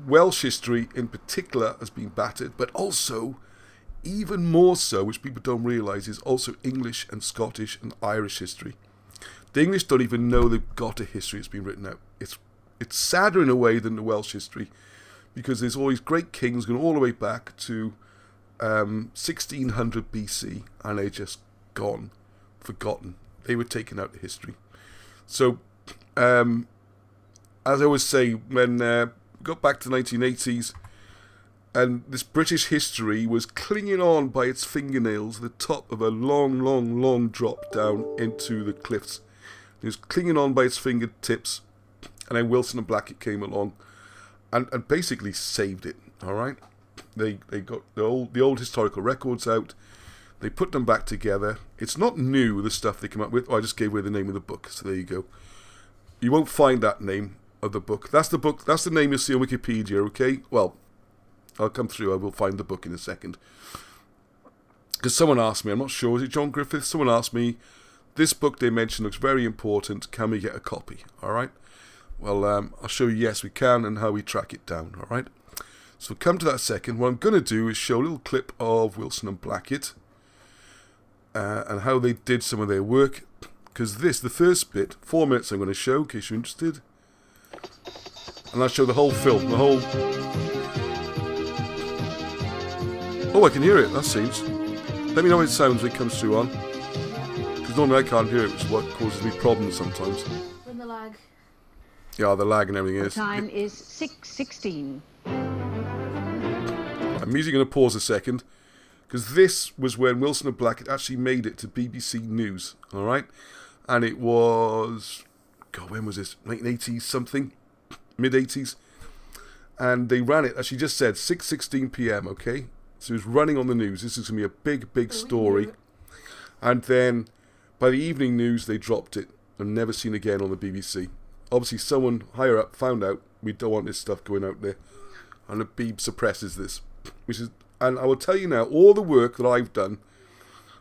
Welsh history in particular has been battered, but also, even more so, which people don't realise, is also English and Scottish and Irish history. The English don't even know they've got a history that's been written out. It's sadder in a way than the Welsh history, because there's always great kings going all the way back to 1600 BC, and they're just gone, forgotten. They were taken out of history. So, as I always say, when we got back to the 1980s, and this British history was clinging on by its fingernails at the top of a long, long, long drop down into the cliffs. It was clinging on by its fingertips, and then Wilson and Blackett came along and basically saved it, all right? They got the old historical records out. They put them back together. It's not new, the stuff they come up with. Oh, I just gave away the name of the book, so there you go. You won't find that name of the book. That's the book. That's the name you'll see on Wikipedia, okay? Well, I'll come through. I will find the book in a second. Because someone asked me, I'm not sure, was it John Griffith? Someone asked me, this book they mentioned looks very important. Can we get a copy? All right? Well, I'll show you, yes, we can, and how we track it down, all right? So come to that second. What I'm going to do is show a little clip of Wilson and Blackett. And how they did some of their work, because the first bit, 4 minutes I'm going to show, in case you're interested, and I'll show the whole film, Oh, I can hear it, that seems. Let me know what it sounds when it comes through on, because normally I can't hear it, which is what causes me problems sometimes. When the lag. Yeah, the lag and everything is. The time is 6:16. I'm usually going to pause a second, because this was when Wilson and Blackett actually made it to BBC News, all right? And it was, God, when was this? 1980s something? Mid-80s? And they ran it, as she just said, 6:16 p.m., okay? So it was running on the news. This is going to be a big, big story. And then, by the evening news, they dropped it and never seen again on the BBC. Obviously, someone higher up found out we don't want this stuff going out there. And the BBC suppresses this, which is... And I will tell you now, all the work that I've done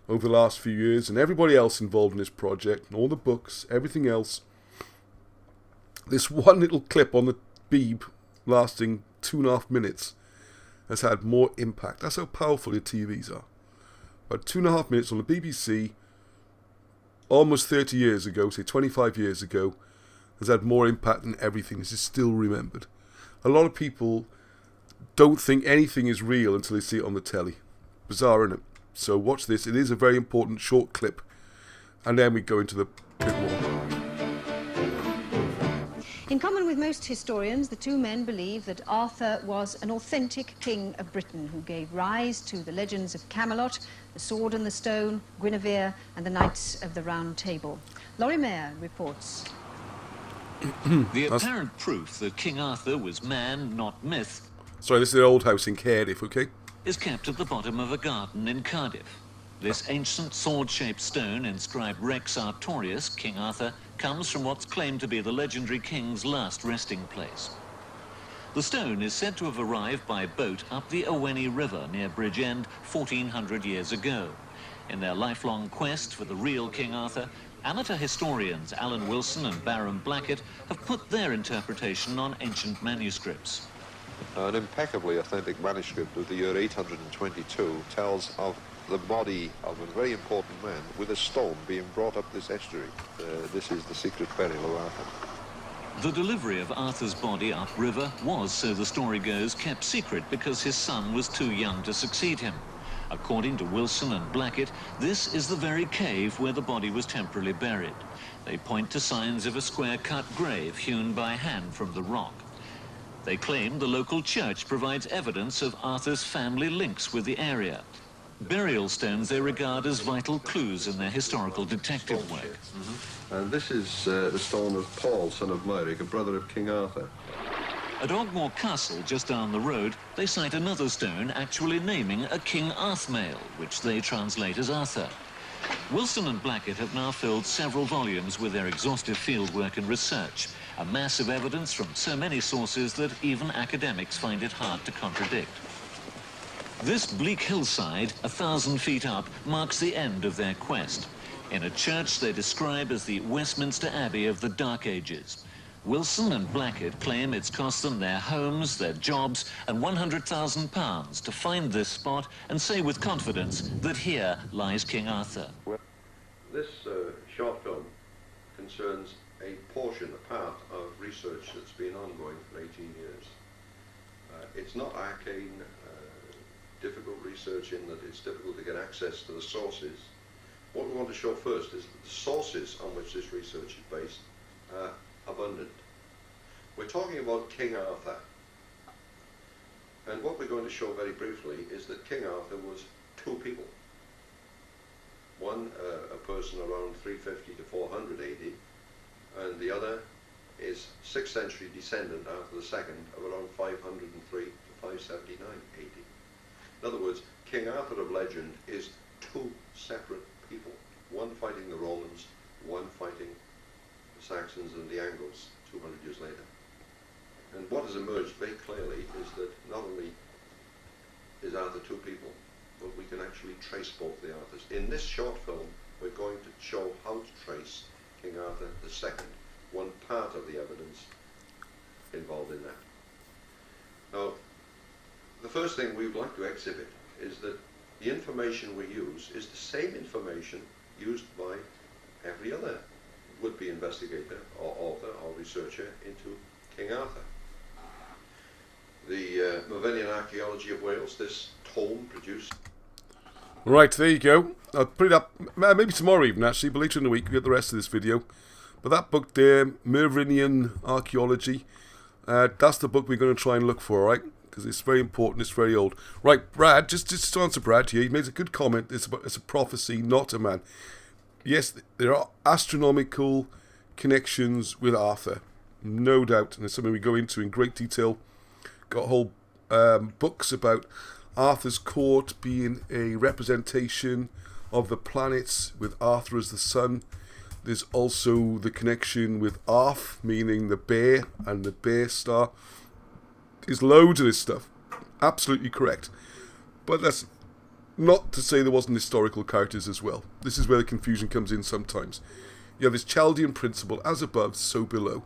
over the last few years, and everybody else involved in this project, and all the books, everything else, this one little clip on the Beeb lasting 2.5 minutes has had more impact. That's how powerful the TVs are. About 2.5 minutes on the BBC, almost 30 years ago, say 25 years ago, has had more impact than everything. This is still remembered. A lot of people don't think anything is real until they see it on the telly. Bizarre, isn't it? So watch this. It is a very important short clip. And then we go into the bit more. In common with most historians, the two men believe that Arthur was an authentic king of Britain who gave rise to the legends of Camelot, the Sword and the Stone, Guinevere, and the Knights of the Round Table. Laurie Mayer reports. The apparent proof that King Arthur was man, not myth, Sorry, this is the old house in Cardiff, okay? is kept at the bottom of a garden in Cardiff. This ancient sword-shaped stone inscribed Rex Artorius, King Arthur, comes from what's claimed to be the legendary king's last resting place. The stone is said to have arrived by boat up the Owenny River near Bridgend 1400 years ago. In their lifelong quest for the real King Arthur, amateur historians Alan Wilson and Baron Blackett have put their interpretation on ancient manuscripts. An impeccably authentic manuscript of the year 822 tells of the body of a very important man with a stone being brought up this estuary. This is the secret burial of Arthur. The delivery of Arthur's body upriver was, so the story goes, kept secret because his son was too young to succeed him. According to Wilson and Blackett, this is the very cave where the body was temporarily buried. They point to signs of a square-cut grave hewn by hand from the rock. They claim the local church provides evidence of Arthur's family links with the area. Burial stones they regard as vital clues in their historical detective work. And this is the stone of Paul, son of Myrick, a brother of King Arthur. At Ogmore Castle, just down the road, they cite another stone actually naming a King Arthmail, which they translate as Arthur. Wilson and Blackett have now filled several volumes with their exhaustive fieldwork and research, a mass of evidence from so many sources that even academics find it hard to contradict. This bleak hillside, 1,000 feet up, marks the end of their quest. In a church they describe as the Westminster Abbey of the Dark Ages. Wilson and Blackett claim it's cost them their homes, their jobs, and £100,000 to find this spot and say with confidence that here lies King Arthur. Well, this short film concerns a portion, a part of research that's been ongoing for 18 years. It's not arcane, difficult research in that it's difficult to get access to the sources. What we want to show first is that the sources on which this research is based are abundant. We're talking about King Arthur, and what we're going to show very briefly is that King Arthur was two people. One, a person around 350 to 400 AD, and the other is 6th century descendant Arthur II of around 503 to 579 AD. In other words, King Arthur of legend is two separate people, one fighting the Romans, one fighting the Saxons and the Angles 200 years later. And what has emerged very clearly is that not only is Arthur two people, but we can actually trace both the Arthurs. In this short film, we're going to show how to trace King Arthur II, one part of the evidence involved in that. Now, the first thing we would like to exhibit is that the information we use is the same information used by every other would-be investigator or author or researcher into King Arthur. The Maelgwn Archaeology of Wales, this tome produced. Right, there you go. I'll put it up maybe tomorrow even actually, but later in the week we get the rest of this video. But that book there, Maelgwn Archaeology, that's the book we're going to try and look for, right? Because it's very important, it's very old. Right, Brad, just to answer Brad here, he made a good comment. It's a prophecy, not a man. Yes, there are astronomical connections with Arthur, no doubt, and it's something we go into in great detail. Got whole books about Arthur's court being a representation of the planets with Arthur as the sun. There's also the connection with Arth, meaning the bear and the bear star. There's loads of this stuff. Absolutely correct. But that's not to say there wasn't historical characters as well. This is where the confusion comes in sometimes. You have this Chaldean principle, as above, so below.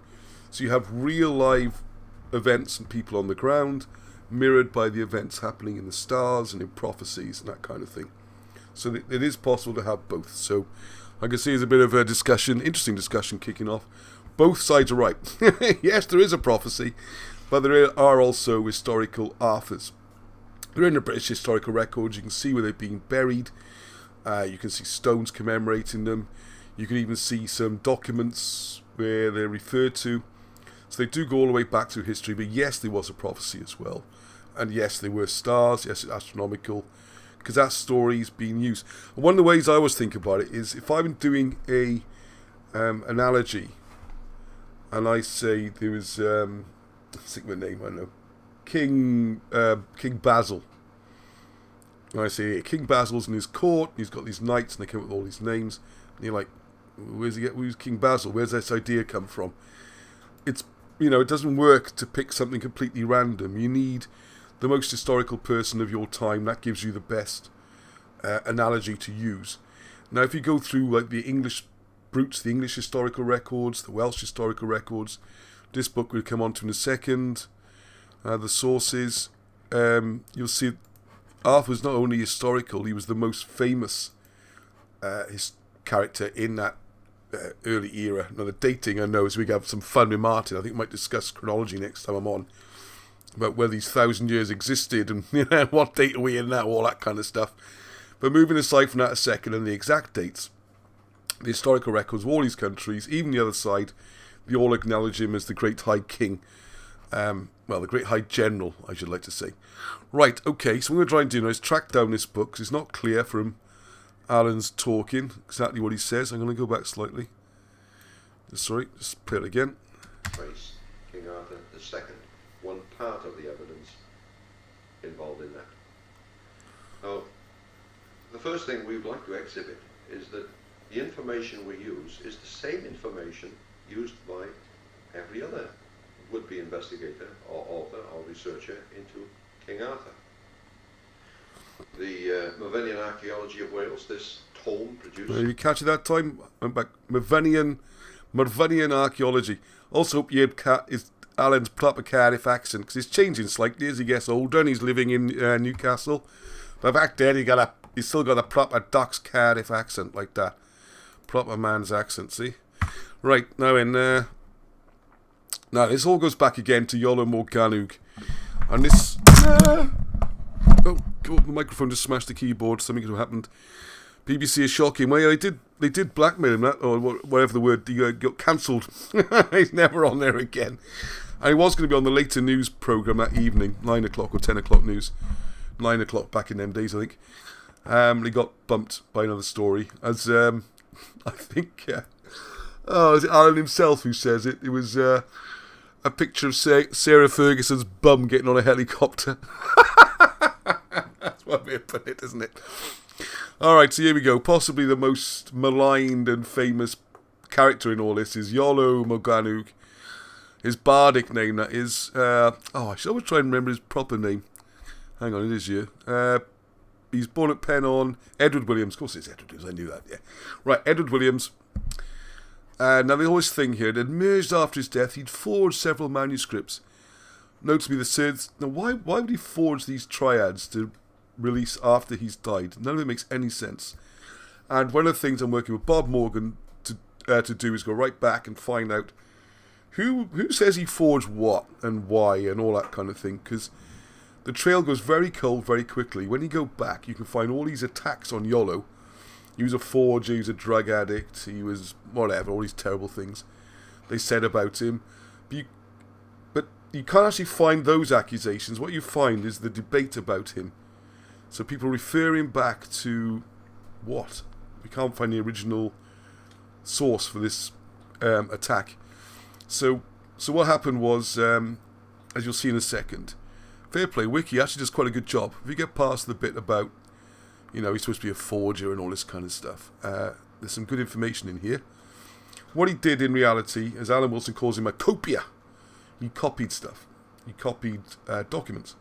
So you have real live events and people on the ground, mirrored by the events happening in the stars and in prophecies and that kind of thing. So it is possible to have both. So I can see there's a bit of a discussion, interesting discussion kicking off. Both sides are right. Yes, there is a prophecy, but there are also historical Arthurs. They're in the British historical records. You can see where they've been buried. You can see stones commemorating them. You can even see some documents where they're referred to. So they do go all the way back through history. But yes, there was a prophecy as well. And yes, there were stars. Yes, it's astronomical. Because that story's being used. And one of the ways I always think about it is if I'm doing a analogy, and I say there was, let's think of a name, I don't know, King Basil. And I say King Basil's in his court, and he's got these knights, and they come up with all these names. And you're like, Who's King Basil? Where's this idea come from? It's, it doesn't work to pick something completely random. You need the most historical person of your time. That gives you the best analogy to use. Now, if you go through like the English brutes, the English historical records, the Welsh historical records, this book we'll come on to in a second, the sources, you'll see Arthur was not only historical, he was the most famous character in that early era. Now, the dating, I know, is we have some fun with Martin. I think we might discuss chronology next time I'm on, about whether these 1,000 years existed and what date are we in now, all that kind of stuff. But moving aside from that a second, and the exact dates, the historical records of all these countries, even the other side, they all acknowledge him as the Great High King. The Great High General, I should like to say. Right, okay, so what we're going to try and do now is track down this book, because it's not clear from Alan's talking exactly what he says. I'm going to go back slightly. Sorry, just play it again. Trace King Arthur II, one part of the evidence involved in that. Now, the first thing we would like to exhibit is that the information we use is the same information used by every other would-be investigator or author or researcher into King Arthur. The Maelgwn Archaeology of Wales, this tome produced... Did you catch it that time? Went back. Maelgwn Archaeology. Also, you had Alan's proper Cardiff accent, because he's changing slightly as he gets older and he's living in Newcastle. But back then, he's still got a proper Doc's Cardiff accent like that. Proper man's accent, see? Right, now this all goes back again to Iolo Morgannwg. And this... oh, God, the microphone just smashed the keyboard. Something could have happened. BBC is shocking. Well, yeah, they did blackmail him, or whatever the word, he got cancelled. He's never on there again. And he was going to be on the later news programme that evening, 9 o'clock or 10 o'clock news. 9 o'clock back in them days, I think. He got bumped by another story. As, I think, is it Alan himself who says it? It was a picture of Sarah Ferguson's bum getting on a helicopter. That's one way of putting it, isn't it? Alright, so here we go. Possibly the most maligned and famous character in all this is Iolo Morgannwg. His bardic name, that is. I should always try and remember his proper name. Hang on, it is here. He's born at Penn Edward Williams. Of course it's Edward Williams, I knew that, yeah. Right, Edward Williams. Now the always thing here, that emerged after his death, he'd forged several manuscripts. Notably the third. Now why would he forge these triads to release after he's died? None of it makes any sense. And one of the things I'm working with Bob Morgan to do is go right back and find out who says he forged what and why and all that kind of thing, because the trail goes very cold very quickly. When you go back, you can find all these attacks on Iolo. He was a forger, he was a drug addict, he was whatever, all these terrible things they said about him. But you can't actually find those accusations. What you find is the debate about him. So people refer him back to what? We can't find the original source for this attack. So what happened was, as you'll see in a second, Fair Play Wiki actually does quite a good job. If you get past the bit about, he's supposed to be a forger and all this kind of stuff, there's some good information in here. What he did in reality, as Alan Wilson calls him, a copia. He copied stuff. He copied documents.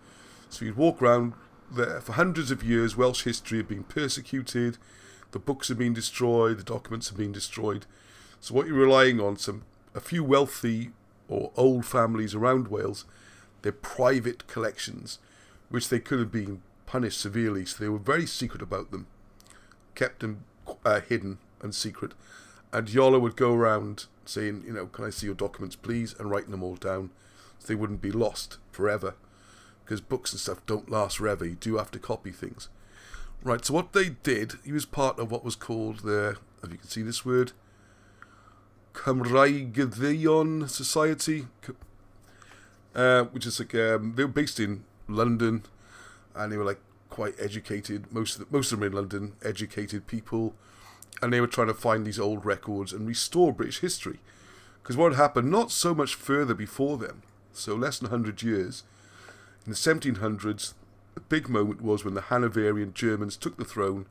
So he'd walk around there for hundreds of years. Welsh history had been persecuted. The books had been destroyed. The documents had been destroyed. So what you're relying on, a few wealthy or old families around Wales, their private collections, which they could have been punished severely. So they were very secret about them, kept them hidden and secret. And Iolo would go around saying, can I see your documents, please, and writing them all down so they wouldn't be lost forever. Because books and stuff don't last forever. You do have to copy things. Right, so what they did, he was part of what was called the, if you can see this word, Cymraegyddion Society, which is like, they were based in London, and they were like quite educated, most of them in London, educated people, and they were trying to find these old records and restore British history. Because what had happened, not so much further before them, so less than 100 years, in the 1700s, the big moment was when the Hanoverian Germans took the throne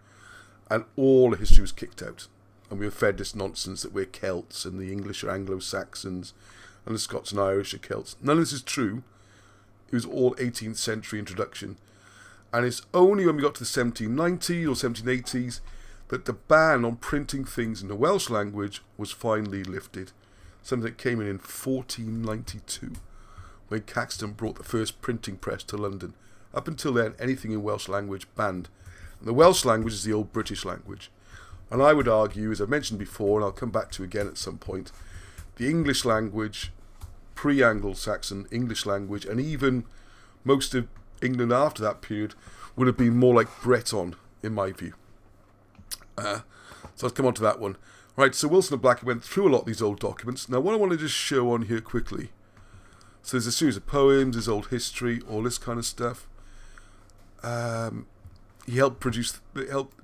and all the history was kicked out. And we were fed this nonsense that we're Celts and the English are Anglo-Saxons and the Scots and Irish are Celts. None of this is true. It was all 18th century introduction. And it's only when we got to the 1790s or 1780s that the ban on printing things in the Welsh language was finally lifted. Something that came in 1492, when Caxton brought the first printing press to London. Up until then, anything in Welsh language banned. And the Welsh language is the old British language. And I would argue, as I mentioned before, and I'll come back to again at some point, the English language, pre-Anglo-Saxon English language, and even most of England after that period, would have been more like Breton, in my view. So let's come on to that one. Right, so Wilson and Blackett went through a lot of these old documents. Now, what I want to just show on here quickly. So there's a series of poems, there's old history, all this kind of stuff. He helped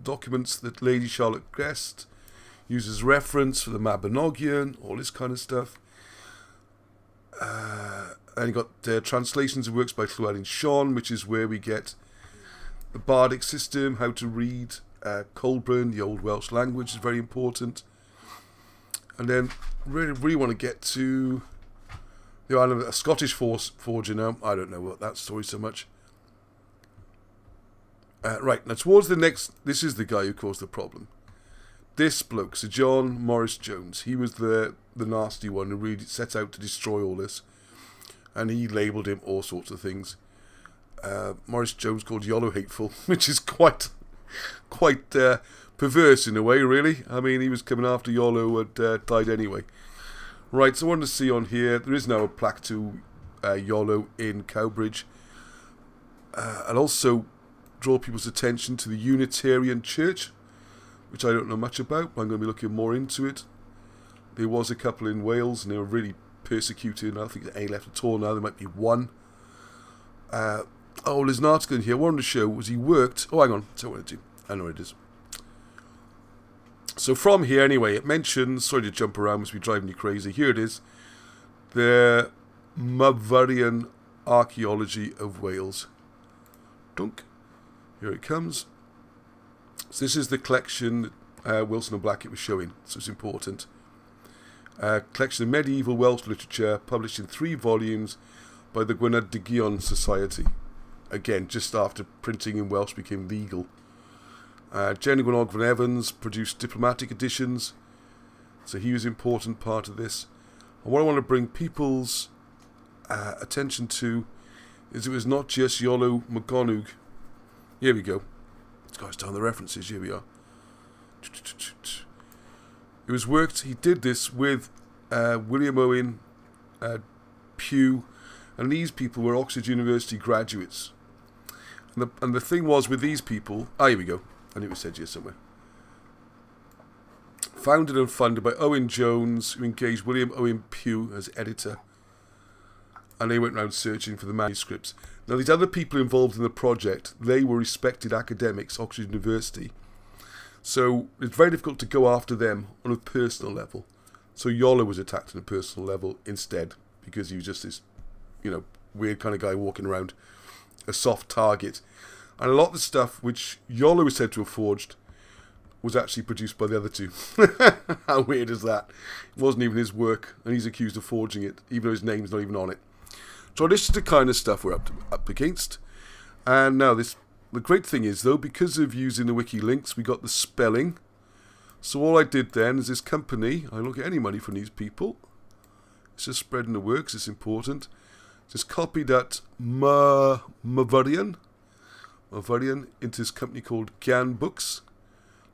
documents that Lady Charlotte Guest uses reference for the Mabinogion, all this kind of stuff. And you got translations of works by Llewellyn Sion, which is where we get the bardic system, how to read Colburn, the old Welsh language is very important. And then really want to get to the island of a Scottish forger now. I don't know what that story so much. Right, now towards the next, this is the guy who caused the problem. This bloke, Sir John Morris Jones, he was the nasty one who really set out to destroy all this. And he labelled him all sorts of things. Morris Jones called Yolo hateful, which is quite perverse in a way, really. I mean, he was coming after Yolo who had died anyway. Right, so I wanted to see on here, there is now a plaque to Yolo in Cowbridge. And also draw people's attention to the Unitarian Church, which I don't know much about, but I'm going to be looking more into it. There was a couple in Wales, and they were really persecuted. I don't think there's any left at all now. There might be one. There's an article in here. What I wanted to show was he worked... Oh, hang on. That's what I wanted to do. I know what it is. So from here, anyway, it mentions... Sorry to jump around, must be driving you crazy. Here it is. The Maelgwn Archaeology of Wales. Dunk. Here it comes. So this is the collection Wilson and Blackett was showing, so it's important. Collection of medieval Welsh literature, published in 3 volumes by the Gwynedd Society. Again, just after printing in Welsh became legal. Jenny Gwenogwen Evans produced diplomatic editions, so he was an important part of this. And what I want to bring people's attention to is it was not just Iolo McGonagh. Here we go. This guy's down the references. Here we are. It was worked. He did this with William Owen Pugh, and these people were Oxford University graduates. And the thing was with these people. Here we go. I knew it was said here somewhere. Founded and funded by Owen Jones, who engaged William Owen Pugh as editor. And they went around searching for the manuscripts. Now, these other people involved in the project, they were respected academics, Oxford University. So it's very difficult to go after them on a personal level. So Iolo was attacked on a personal level instead, because he was just this, weird kind of guy walking around, a soft target. And a lot of the stuff which Iolo was said to have forged was actually produced by the other two. How weird is that? It wasn't even his work, and he's accused of forging it, even though his name's not even on it. So this is the kind of stuff we're up against. And now the great thing is, though, because of using the wiki links, we got the spelling. So all I did then is this company, I don't get any money from these people. It's just spreading the works, it's important. Just copy that Maelgwn into this company called Gyan Books.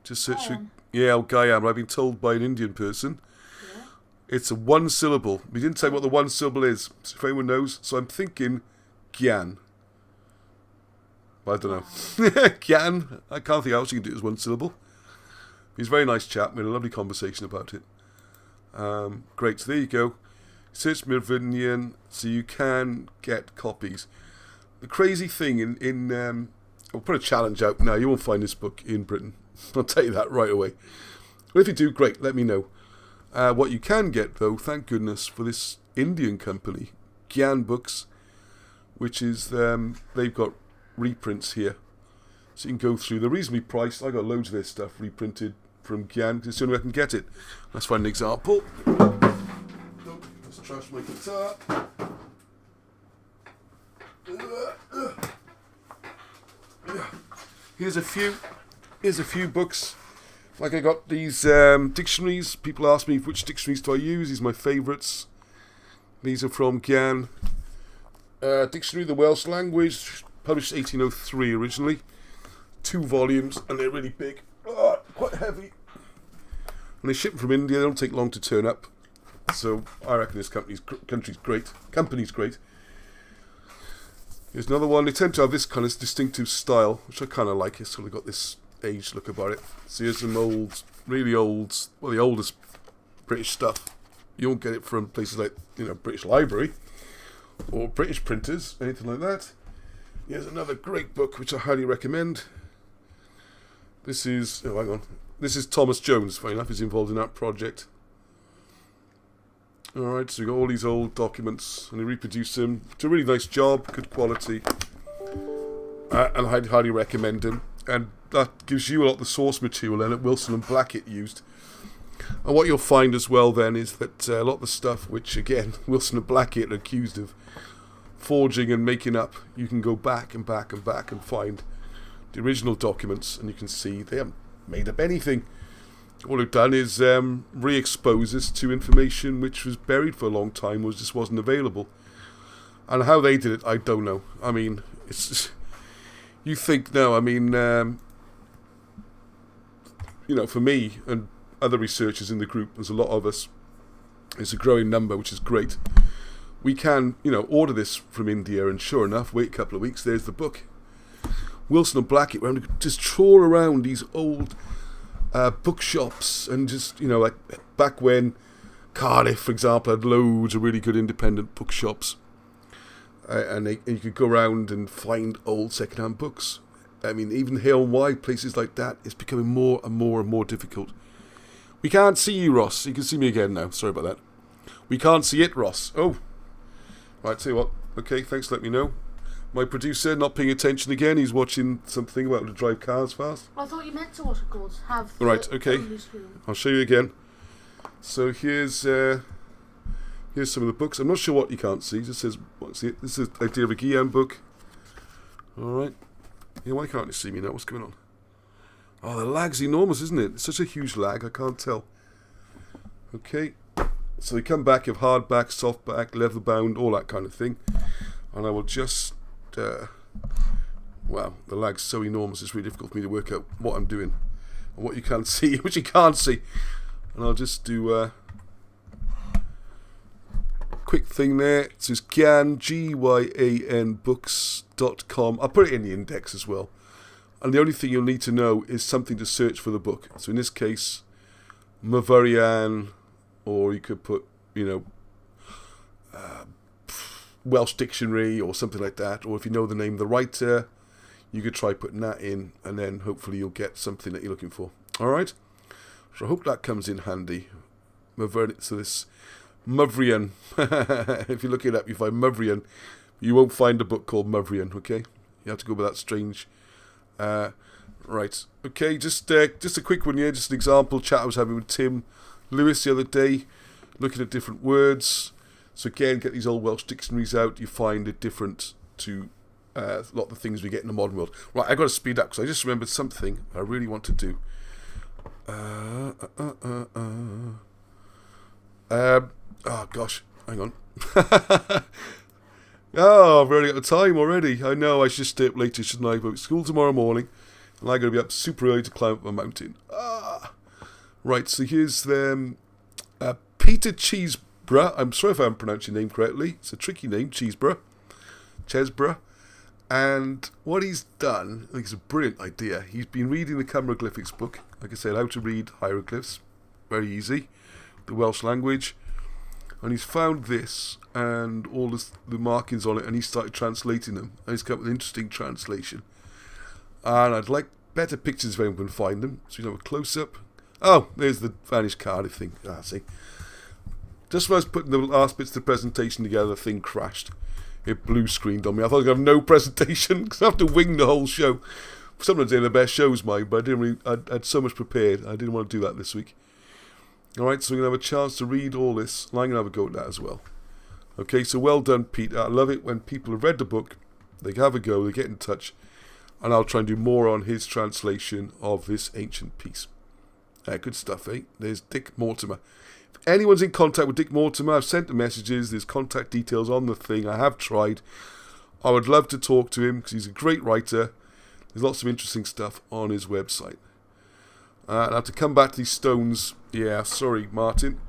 Just search for... Yeah, Gyan. I've been told by an Indian person. It's a 1 syllable. We didn't say what the 1 syllable is, so if anyone knows. So I'm thinking Gyan. I don't know. Gyan. I can't think how else you can do it as 1 syllable. He's a very nice chap. We had a lovely conversation about it. Great. So there you go. Search Maelgwn, so you can get copies. The crazy thing I'll put a challenge out now. You won't find this book in Britain. I'll tell you that right away. But if you do, great. Let me know. What you can get, though, thank goodness, for this Indian company, Gyan Books, which is, they've got reprints here. So you can go through. They're reasonably priced. I got loads of their stuff reprinted from Gyan. It's the only way I can get it. Let's find an example. Let's trash my guitar. Here's a few books. Like I got these dictionaries. People ask me which dictionaries do I use. These are my favourites. These are from Gyan. Dictionary of the Welsh Language, published 1803 originally. 2 volumes, and they're really big. Oh, quite heavy. And they ship from India. They don't take long to turn up. So I reckon this company's great. Here's another one. They tend to have this kind of distinctive style, which I kind of like. It's sort of got this aged look about it. So here's some old, really old, well, the oldest British stuff. You won't get it from places like, British Library or British printers, anything like that. Here's another great book which I highly recommend. This is, hang on. This is Thomas Jones, funny enough, he's involved in that project. Alright, so we've got all these old documents, and they reproduce them. It's a really nice job, good quality. And I'd highly recommend them. And that gives you a lot of the source material then that Wilson and Blackett used. And what you'll find as well then is that a lot of the stuff which, again, Wilson and Blackett are accused of forging and making up, you can go back and back and back and find the original documents, and you can see they haven't made up anything. All they've done is re-expose us to information which was buried for a long time, just wasn't available. And how they did it, I don't know. I mean, it's just, you think, no, I mean, for me and other researchers in the group, there's a lot of us, it's a growing number, which is great. We can, order this from India, and sure enough, wait a couple of weeks, there's the book. Wilson and Blackett were having to just trawl around these old bookshops, and just, like back when Cardiff, for example, had loads of really good independent bookshops, and you could go around and find old second-hand books. I mean, even here and wide, places like that, it's becoming more and more and more difficult. We can't see you, Ross. You can see me again now. Sorry about that. We can't see it, Ross. Oh. Right, tell you what. Okay, thanks for letting me know. My producer not paying attention again. He's watching something about how to drive cars fast. I thought you meant to, what's it called? Right, okay. I'll show you again. So here's some of the books. I'm not sure what you can't see. It just says, this is the idea of a Gyan book. Alright. Yeah, why can't you see me now? What's going on? Oh, the lag's enormous, isn't it? It's such a huge lag, I can't tell. Okay. So they come back of hardback, softback, leather bound, all that kind of thing. And I will just... wow, the lag's so enormous, it's really difficult for me to work out what I'm doing. And what you can't see, which you can't see. And I'll just do a quick thing there. So it's Gyan, Gyan books.com. I'll put it in the index as well. And the only thing you'll need to know is something to search for the book. So in this case, Maelgwn, or you could put, Welsh Dictionary or something like that. Or if you know the name of the writer, you could try putting that in, and then hopefully you'll get something that you're looking for. Alright? So I hope that comes in handy. So this Maelgwn, if you look it up, you find Maelgwn. You won't find a book called Maelgwn, okay? You have to go with that strange... right, okay, just a quick one here, just an example chat I was having with Tim Lewis the other day, looking at different words. So again, get these old Welsh dictionaries out, you find it different to a lot of the things we get in the modern world. Right, I've got to speed up, because I just remembered something I really want to do. Oh gosh, hang on. Oh, I've already got the time already. I know, I should stay up later, shouldn't I? But school tomorrow morning, and I'm going to be up super early to climb up a mountain. Right, so here's Peter Cheeseborough. I'm sorry if I haven't pronounced your name correctly. It's a tricky name, Chesborough. And what he's done, I think it's a brilliant idea. He's been reading the Cymroglyphics book. Like I said, how to read hieroglyphs. Very easy. The Welsh language. And he's found this and all the markings on it, and he started translating them. And he's come up with an interesting translation. And I'd like better pictures if anyone can find them. So you can have a close-up. Oh, there's the vanished Cardiff thing. See. Just when I was putting the last bits of the presentation together, the thing crashed. It blue screened on me. I thought I was going to have no presentation because I have to wing the whole show. sometimes they're the best shows, mine, but I didn't really, I had so much prepared. I didn't want to do that this week. Alright, so we're going to have a chance to read all this, and I'm going to have a go at that as well. Okay, so well done, Peter. I love it when people have read the book, they have a go, they get in touch, and I'll try and do more on his translation of this ancient piece. Good stuff, eh? There's Dick Mortimer. If anyone's in contact with Dick Mortimer, I've sent the messages, there's contact details on the thing, I have tried. I would love to talk to him, because he's a great writer. There's lots of interesting stuff on his website. Now to come back to these stones, yeah, sorry, Martin.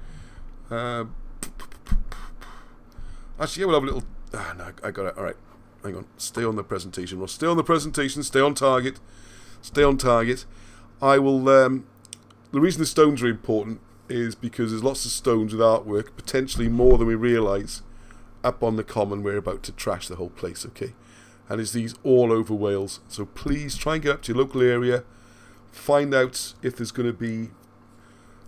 Actually, yeah, we'll have a little... no, I got it. Alright, hang on. Stay on the presentation. Well, stay on the presentation. Stay on target. Stay on target. I will... the reason the stones are important is because there's lots of stones with artwork, potentially more than we realise, up on the common. We're about to trash the whole place, okay? And there's these all over Wales. So please try and get up to your local area. Find out if there's going to be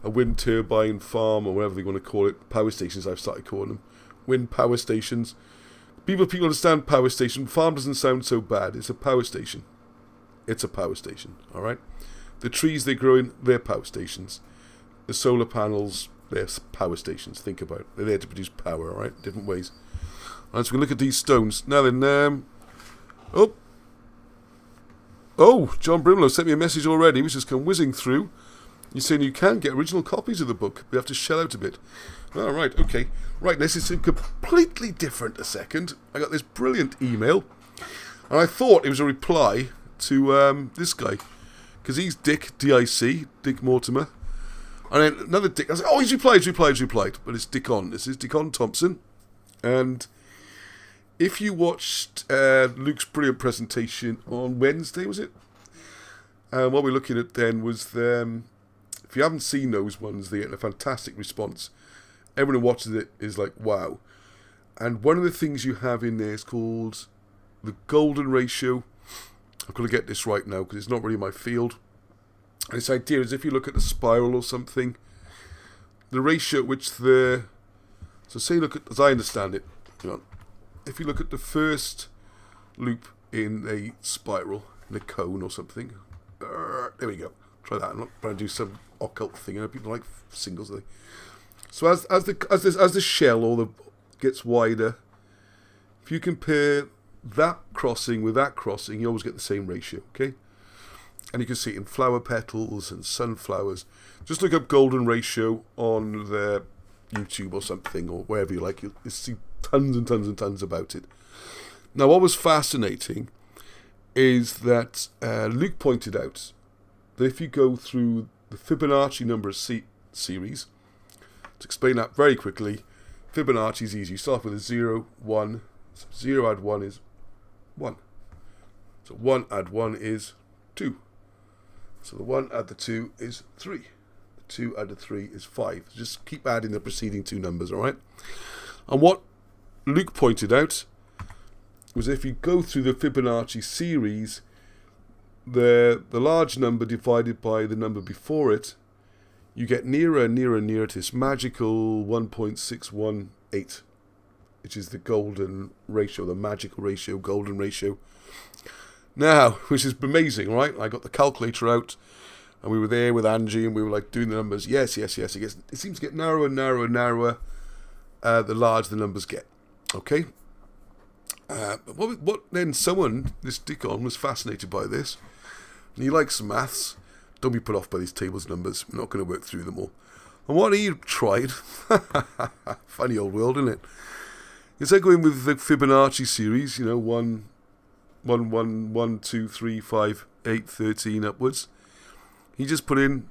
a wind turbine farm or whatever they want to call it. Power stations, I've started calling them. Wind power stations. People understand power station. Farm doesn't sound so bad. It's a power station. It's a power station, alright? The trees they're growing, they're power stations. The solar panels, they're power stations. Think about it. They're there to produce power, alright? Different ways. Alright, so we can look at these stones. Now then, Oh, John Brimlow sent me a message already, which has come whizzing through. You're saying you can get original copies of the book, but you have to shell out a bit. All right, okay. Right, this is completely different a second. I got this brilliant email, and I thought it was a reply to this guy, because he's Dick, D-I-C, Dick Mortimer. And then another Dick, I was like, oh, he's replied. But it's Dickon. This is Dickon Thompson. And if you watched Luke's brilliant presentation on Wednesday, was it? What we're looking at then was if you haven't seen those ones, they get a fantastic response. Everyone who watches it is like, wow. And one of the things you have in there is called the golden ratio. I've got to get this right now because it's not really my field. And this idea is if you look at the spiral or something, the ratio at which so say look at, as I understand it, hang on. If you look at the first loop in a spiral, in a cone or something, there we go. Try that. I'm not trying to do some occult thing. You know, people like singles. So as the shell gets wider, if you compare that crossing with that crossing, you always get the same ratio. Okay, and you can see it in flower petals and sunflowers. Just look up golden ratio on the YouTube or something or wherever you like. You'll see tons and tons and tons about it. Now, what was fascinating is that Luke pointed out that if you go through the Fibonacci number series, to explain that very quickly, Fibonacci is easy. You start with a 0, 1. So 0 add 1 is 1. So 1 add 1 is 2. So the 1 add the 2 is 3. The 2 add the 3 is 5. So just keep adding the preceding two numbers, alright? And what Luke pointed out was if you go through the Fibonacci series, the large number divided by the number before it, you get nearer and nearer and nearer to this magical 1.618, which is the golden ratio, the magical ratio, golden ratio. Now, which is amazing, right? I got the calculator out, and we were there with Angie, and we were like doing the numbers. Yes. It seems to get narrower and narrower and narrower the larger the numbers get. Okay? But what then someone, this Dickon, was fascinated by this, and he likes maths. Don't be put off by these tables numbers. We're not going to work through them all. And what he tried, funny old world, isn't it? Instead of going with the Fibonacci series, 1, 2, 3, 5, 8, 13 upwards, he just put in,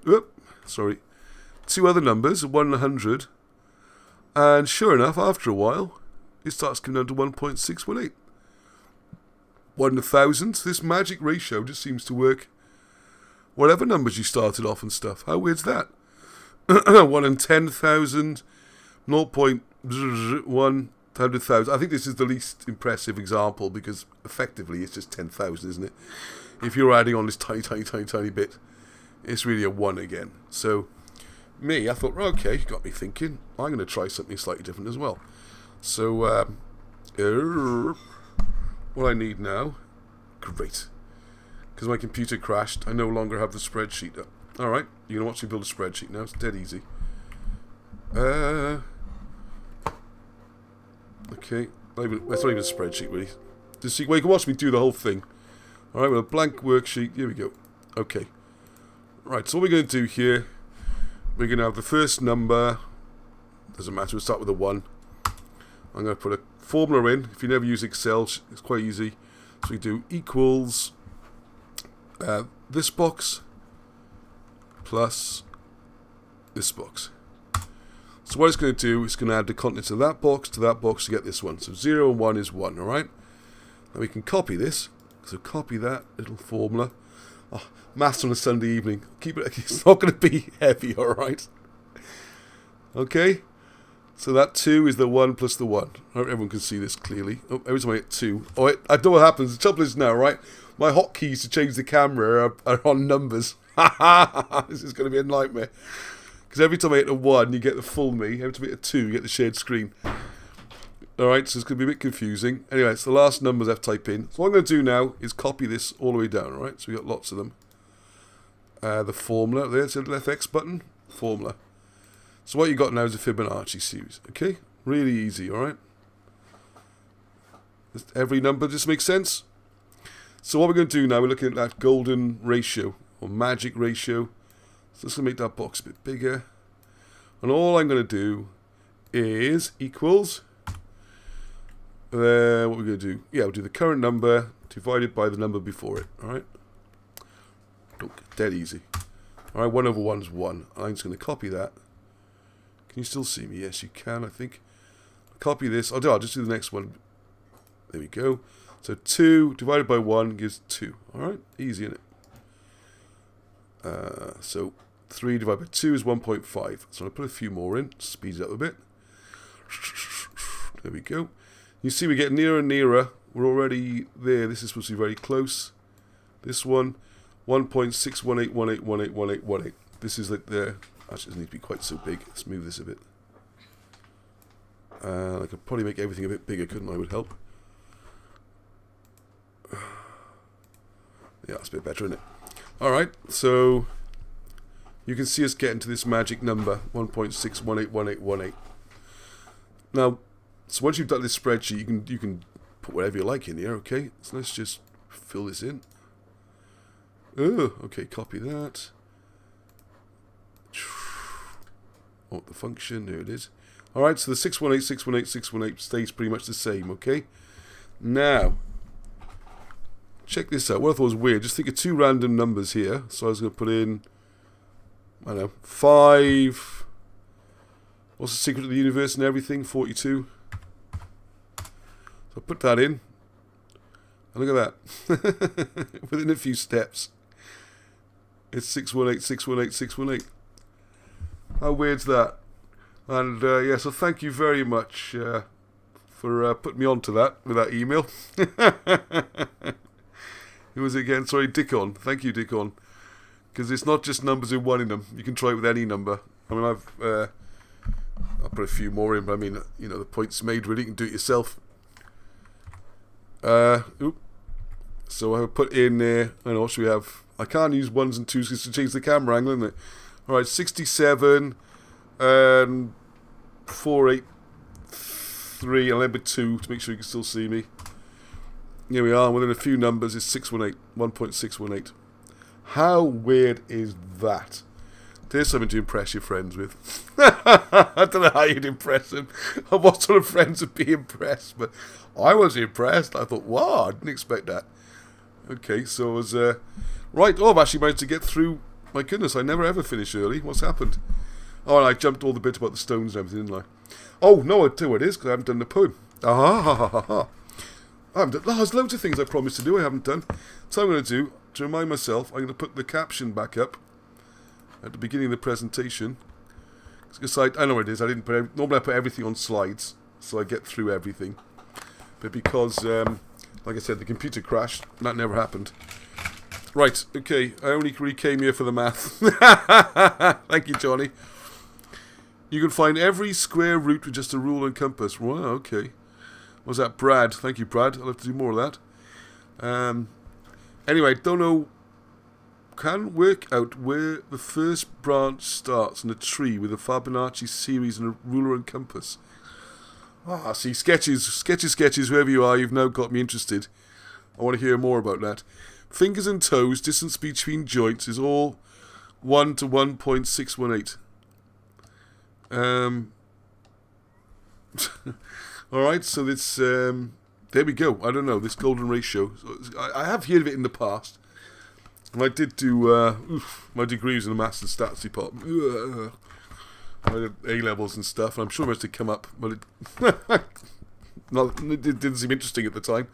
two other numbers, 1 and 100, and sure enough, after a while, it starts coming down to 1.618. 1 in 1,000, this magic ratio just seems to work whatever numbers you started off and stuff. How weird's that? 1 in 10,000, 0.1, 100,000. I think this is the least impressive example because effectively it's just 10,000, isn't it? If you're adding on this tiny bit, it's really a 1 again. So, I thought, okay, got me thinking. I'm going to try something slightly different as well. So, what I need now, great. because my computer crashed. I no longer have the spreadsheet up. Alright, you're going to watch me build a spreadsheet now. It's dead easy. Okay. That's not even a spreadsheet, really. Just so you can watch me do the whole thing. Alright, with a blank worksheet. Here we go. Okay. Right, so what we're going to do here, we're going to have the first number. Doesn't matter, we'll start with a 1. I'm going to put a formula in. If you never use Excel, it's quite easy. So we do equals this box plus this box. So what it's going to do, it's going to add the contents of that box to get this one. So 0 and 1 is 1, alright? Now we can copy this. So copy that little formula. Oh, maths on a Sunday evening. Keep it. It's not going to be heavy, alright? Okay? So that 2 is the 1 plus the 1. I hope everyone can see this clearly. Oh, every time I hit 2. Oh, I know what happens. The trouble is now, right? My hotkeys to change the camera are on numbers. This is going to be a nightmare. Because every time I hit a 1, you get the full me. Every time I hit a 2, you get the shared screen. Alright, so it's going to be a bit confusing. Anyway, it's the last numbers I have to type in. So what I'm going to do now is copy this all the way down, alright? So we got lots of them. The formula. There's the left X button. Formula. So what you got now is a Fibonacci series. Okay? Really easy, alright? Every number just makes sense. So what we're going to do now, we're looking at that golden ratio, or magic ratio. So let's make that box a bit bigger. And all I'm going to do is equals. What we're going to do, yeah, we'll do the current number divided by the number before it. Alright? Dead easy. Alright, 1 over 1 is 1. I'm just going to copy that. Can you still see me? Yes, you can, I think. Copy this. I'll just do the next one. There we go. So 2 divided by 1 gives 2. Alright? Easy, isn't it? So 3 divided by 2 is 1.5. So I'll put a few more in. Speed it up a bit. There we go. You see we get nearer and nearer. We're already there. This is supposed to be very close. This one, 1.61818181818. This is like the... Actually, it doesn't need to be quite so big. Let's move this a bit. I could probably make everything a bit bigger, couldn't I? Would help. Yeah, that's a bit better, isn't it? Alright, so you can see us getting to this magic number, 1.6181818. Now, so once you've done this spreadsheet, you can put whatever you like in here, okay? So let's just fill this in. Oh, okay, copy that. Oh, the function, there it is. Alright, so the 618, stays pretty much the same, okay? Now, check this out. What I thought was weird, just think of 2 random numbers here. So I was going to put in, I don't know, 5. What's the secret of the universe and everything? 42. So I put that in. And look at that. Within a few steps. It's 618. How weird's that? And yeah, so thank you very much for putting me on to that with that email. Who was it again? Sorry, Dickon. Thank you, Dickon. Because it's not just numbers in one in them. You can try it with any number. I mean, I'll put a few more in, but I mean, you know, the point's made really. You can do it yourself. So I put in there, I know, what should we have? I can't use 1s and 2s to change the camera angle, isn't it? Alright, 67 and 483 and then with 2 to make sure you can still see me. Here we are, within a few numbers, it's 1.618. How weird is that? There's something to impress your friends with. I don't know how you'd impress them. What sort of friends would be impressed? But I was impressed. I thought, wow, I didn't expect that. Okay, so I was... right, I've actually managed to get through... My goodness, I never ever finish early. What's happened? Oh, and I jumped all the bits about the stones and everything, didn't I? Oh, no, I tell you what it is, because I haven't done the poem. There's loads of things I promised to do I haven't done. So I'm going to do, to remind myself, I'm going to put the caption back up at the beginning of the presentation. Because I know what it is. Normally I put everything on slides, so I get through everything. But because, like I said, the computer crashed, that never happened. Right, okay, I only really came here for the math. Thank you, Johnny. You can find every square root with just a rule and compass. Wow, okay. Was that Brad? Thank you, Brad. I'll have to do more of that. Anyway, don't know. Can work out where the first branch starts in a tree with a Fibonacci series and a ruler and compass. Ah, see, sketches, wherever you are, you've now got me interested. I want to hear more about that. Fingers and toes, distance between joints is all 1 to 1.618. Alright, so this, there we go. I don't know, this golden ratio. I have heard of it in the past. And I did do, my degree was in the Master's Stats department. I did A-levels and stuff, and I'm sure most had come up, but it didn't seem interesting at the time.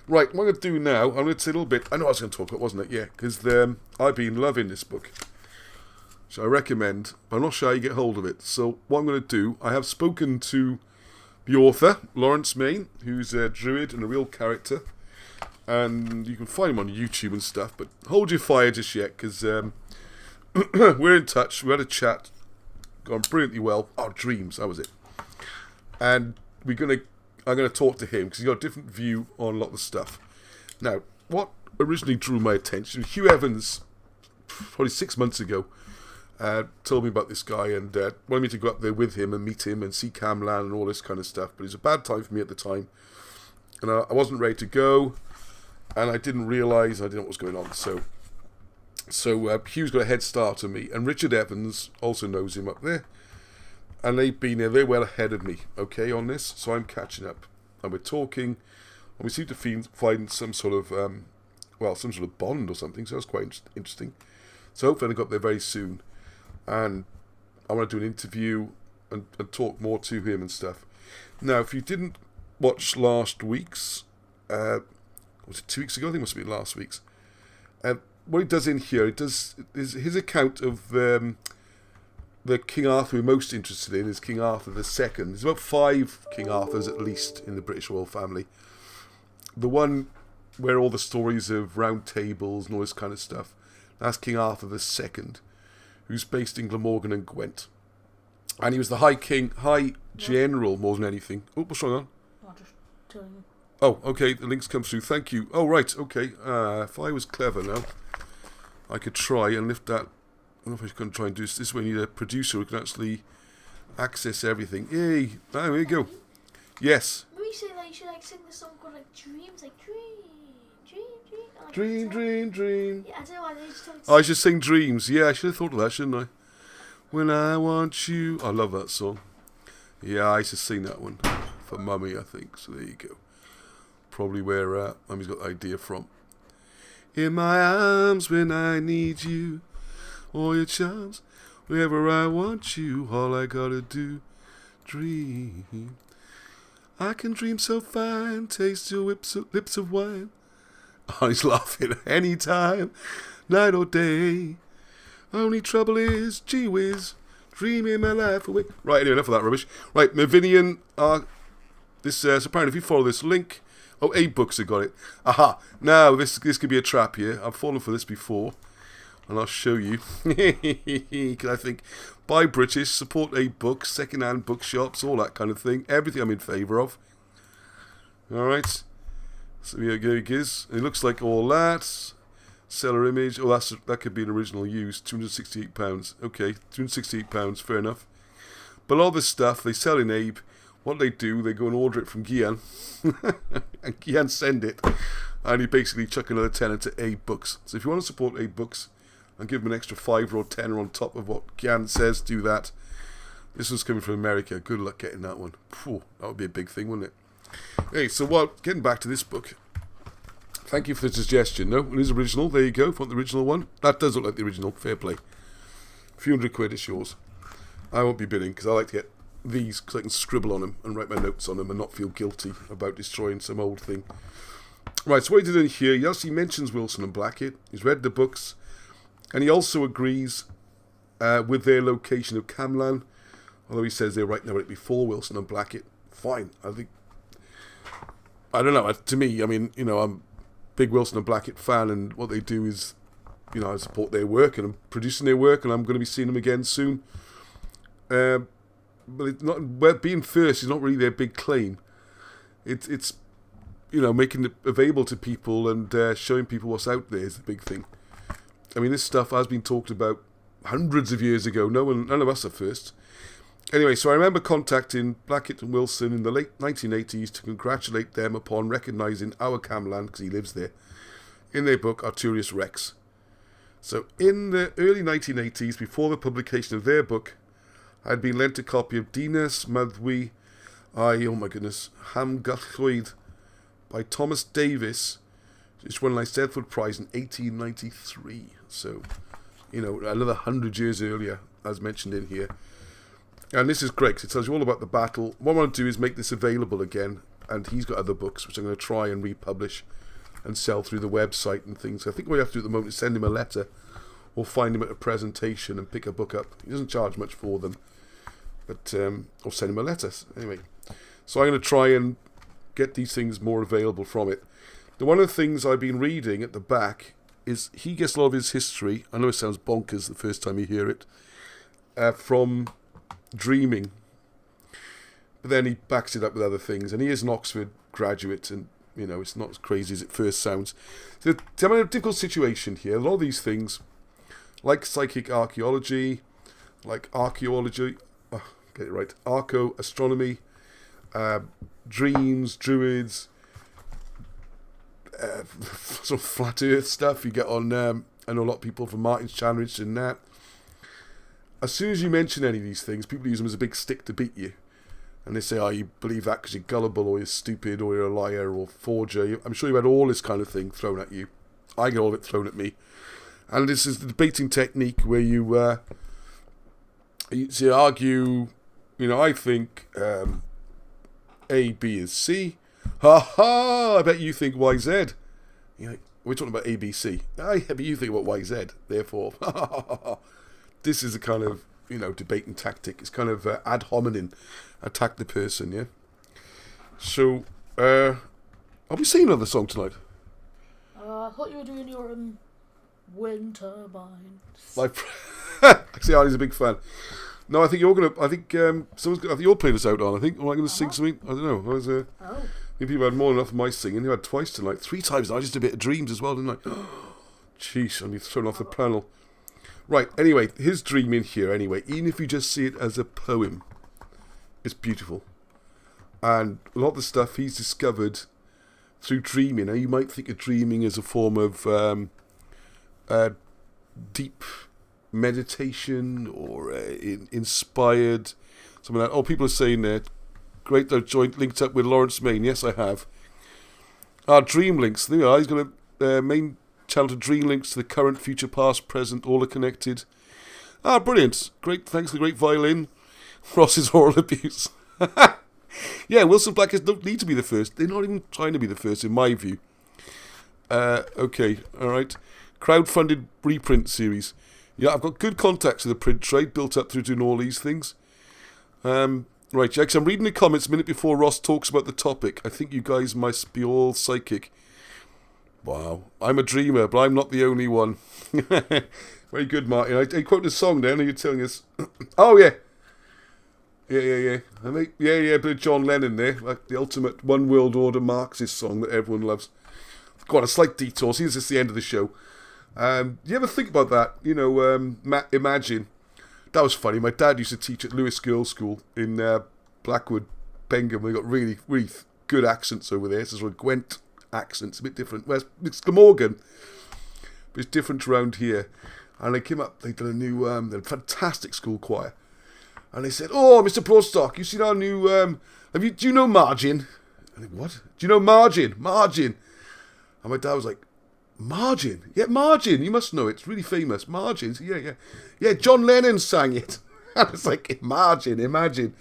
Right, what I'm going to do now, I'm going to say a little bit, I know I was going to talk about, wasn't it? Yeah, because I've been loving this book. So I recommend, but I'm not sure how you get hold of it. So what I'm going to do, I have spoken to the author, Lawrence Main, who's a druid and a real character. And you can find him on YouTube and stuff, but hold your fire just yet, because we're in touch. We had a chat, gone brilliantly well. Oh, dreams, that was it. And I'm going to talk to him, because he's got a different view on a lot of the stuff. Now, what originally drew my attention, Hugh Evans, probably 6 months ago, told me about this guy, and wanted me to go up there with him and meet him and see Camlan and all this kind of stuff. But it was a bad time for me at the time, and I wasn't ready to go. And I didn't realise, I didn't know what was going on. So Hugh's got a head start on me. And Richard Evans also knows him up there. And they've been there, they're well ahead of me, okay, on this. So I'm catching up. And we're talking. And we seem to find some sort of, some sort of bond or something. So that's quite interesting. So hopefully I got there very soon. And I want to do an interview and talk more to him and stuff. Now, if you didn't watch last week's... was it 2 weeks ago? I think it must have been last week's. What he does in here, is his account of the King Arthur we're most interested in is King Arthur II. There's about 5 King Arthurs at least in the British royal family. The one where all the stories of round tables and all this kind of stuff, that's King Arthur II, who's based in Glamorgan and Gwent. And he was the High General more than anything. Oh, what's going on? I'll just tell you. Oh, okay, the links come through. Thank you. Oh, right, okay. If I was clever now, I could try and lift that. I don't know if I can try and do this. This is when you need a producer who can actually access everything. Yay! Ah, there you go. Yes. Maybe say like you should like sing the song called like Dreams, like Dream. Yeah, I don't know why they just told me I should sing Dreams. Yeah, I should have thought of that, shouldn't I? When I want you. I love that song. Yeah, I used to sing that one for Mummy, I think. So there you go. Probably where Mummy's got the idea from. In my arms when I need you, all your charms, wherever I want you, all I gotta do, dream. I can dream so fine, taste your lips of wine. Oh, he's laughing anytime, night or day. Only trouble is, gee whiz, dreaming my life away. Right, anyway, enough of that rubbish. Right, Mavinian, this apparently if you follow this link. Oh, 8 books have got it. Aha! Now, this could be a trap here. I've fallen for this before. And I'll show you. Because I think, buy British, support 8 books, second-hand bookshops, all that kind of thing. Everything I'm in favour of. Alright. So here it is. It looks like all that. Seller image. Oh, that could be an original use. £268. Okay, £268, fair enough. But all this stuff, they sell in Abe. What they do, they go and order it from Gian. And Gian send it. And he basically chuck another tenner to Abe Books. So if you want to support Abe Books and give him an extra $5 or $10 on top of what Gian says, do that. This one's coming from America. Good luck getting that one. Phew, that would be a big thing, wouldn't it? Hey, so getting back to this book. Thank you for the suggestion. No, it is original. There you go. If you want the original one. That does look like the original. Fair play. A few £100, it's yours. I won't be bidding because I like to get these because I can scribble on them and write my notes on them and not feel guilty about destroying some old thing. Right, so what he did in here, he actually mentions Wilson and Blackett. He's read the books, and he also agrees with their location of Camlan, although he says they're right now before Wilson and Blackett. Fine, I don't know, to me, I mean, you know, I'm a big Wilson and Blackett fan, and what they do is, you know, I support their work, and I'm producing their work, and I'm going to be seeing them again soon. But it's not, well, being first is not really their big claim. It's making it available to people and showing people what's out there is the big thing. I mean, this stuff has been talked about hundreds of years ago. None of us are first. Anyway, so I remember contacting Blackett and Wilson in the late 1980s to congratulate them upon recognising our Camland, because he lives there, in their book Arturius Rex. So in the early 1980s, before the publication of their book, I had been lent a copy of Dinas Maddwi Hamgallwyd by Thomas Davis, which won an Eisteddfod Prize in 1893. So, another 100 years earlier, as mentioned in here. And this is great, 'cause it tells you all about the battle. What I want to do is make this available again, and he's got other books, which I'm going to try and republish and sell through the website and things. I think what we have to do at the moment is send him a letter, or find him at a presentation and pick a book up. He doesn't charge much for them, but or send him a letter. Anyway, so I'm going to try and get these things more available from it. Now, one of the things I've been reading at the back is he gets a lot of his history, I know it sounds bonkers the first time you hear it, from dreaming. But then he backs it up with other things, and he is an Oxford graduate, and it's not as crazy as it first sounds. So I'm in a difficult situation here. A lot of these things, like psychic archaeology, get it right, archaeoastronomy, dreams, druids, sort of flat earth stuff you get on, I know a lot of people from Martin's channel interested in that. As soon as you mention any of these things, people use them as a big stick to beat you. And they say, you believe that because you're gullible, or you're stupid, or you're a liar, or forger. I'm sure you've had all this kind of thing thrown at you. I get all of it thrown at me. And this is the debating technique where you argue, I think A, B is C. Ha ha! I bet you think Y, Z. We're talking about A, B, C. I bet you think about Y, Z. Therefore, this is a kind of, debating tactic. It's kind of ad hominem, attack the person, yeah? So, are we singing another song tonight? I thought you were doing your wind turbines. Actually, Arnie's a big fan. No, I think you're gonna. I think you're playing us out on. I think. Am I going to sing something? I don't know. I think people had more than enough of my singing. You had twice tonight, 3 times. I just did a bit of dreams as well, didn't I? Jeez, I'm thrown off the panel. Right. Anyway, his dream in here. Anyway, even if you just see it as a poem, it's beautiful, and a lot of the stuff he's discovered through dreaming. Now, you might think of dreaming as a form of deep meditation or inspired, something like that. Oh, people are saying that. Great, they're linked up with Lawrence Main. Yes, I have. Dream links. There we are. He's got a main channel to dream links to the current, future, past, present. All are connected. Brilliant. Great. Thanks for the great violin. Ross's oral abuse. Yeah, Wilson Blackett don't need to be the first. They're not even trying to be the first, in my view. Okay, all right. Crowdfunded reprint series. Yeah, I've got good contacts with the print trade, built up through doing all these things. Right, Jack, so I'm reading the comments a minute before Ross talks about the topic. I think you guys must be all psychic. Wow, I'm a dreamer, but I'm not the only one. Very good, Martin. I quoted a song there, and you're telling us... Oh, yeah. Yeah. I think, yeah, a bit of John Lennon there, like the ultimate One World Order Marxist song that everyone loves. Go on, a slight detour. See, this is the end of the show. You ever think about that? Imagine. That was funny. My dad used to teach at Lewis Girls' School in Blackwood, Pengham. They got really, really good accents over there. It's sort of Gwent accents, a bit different. Well, it's Glamorgan, but it's different around here. And they came up, they did a new, fantastic school choir. And they said, "Oh, Mr. Broadstock, you seen our new, do you know Margin?" I think, "What? Do you know Margin? Margin." And my dad was like, "Margin? Yeah, Margin, you must know it. It's really famous. Margin." Yeah, John Lennon sang it. And it's like, Margin, imagine.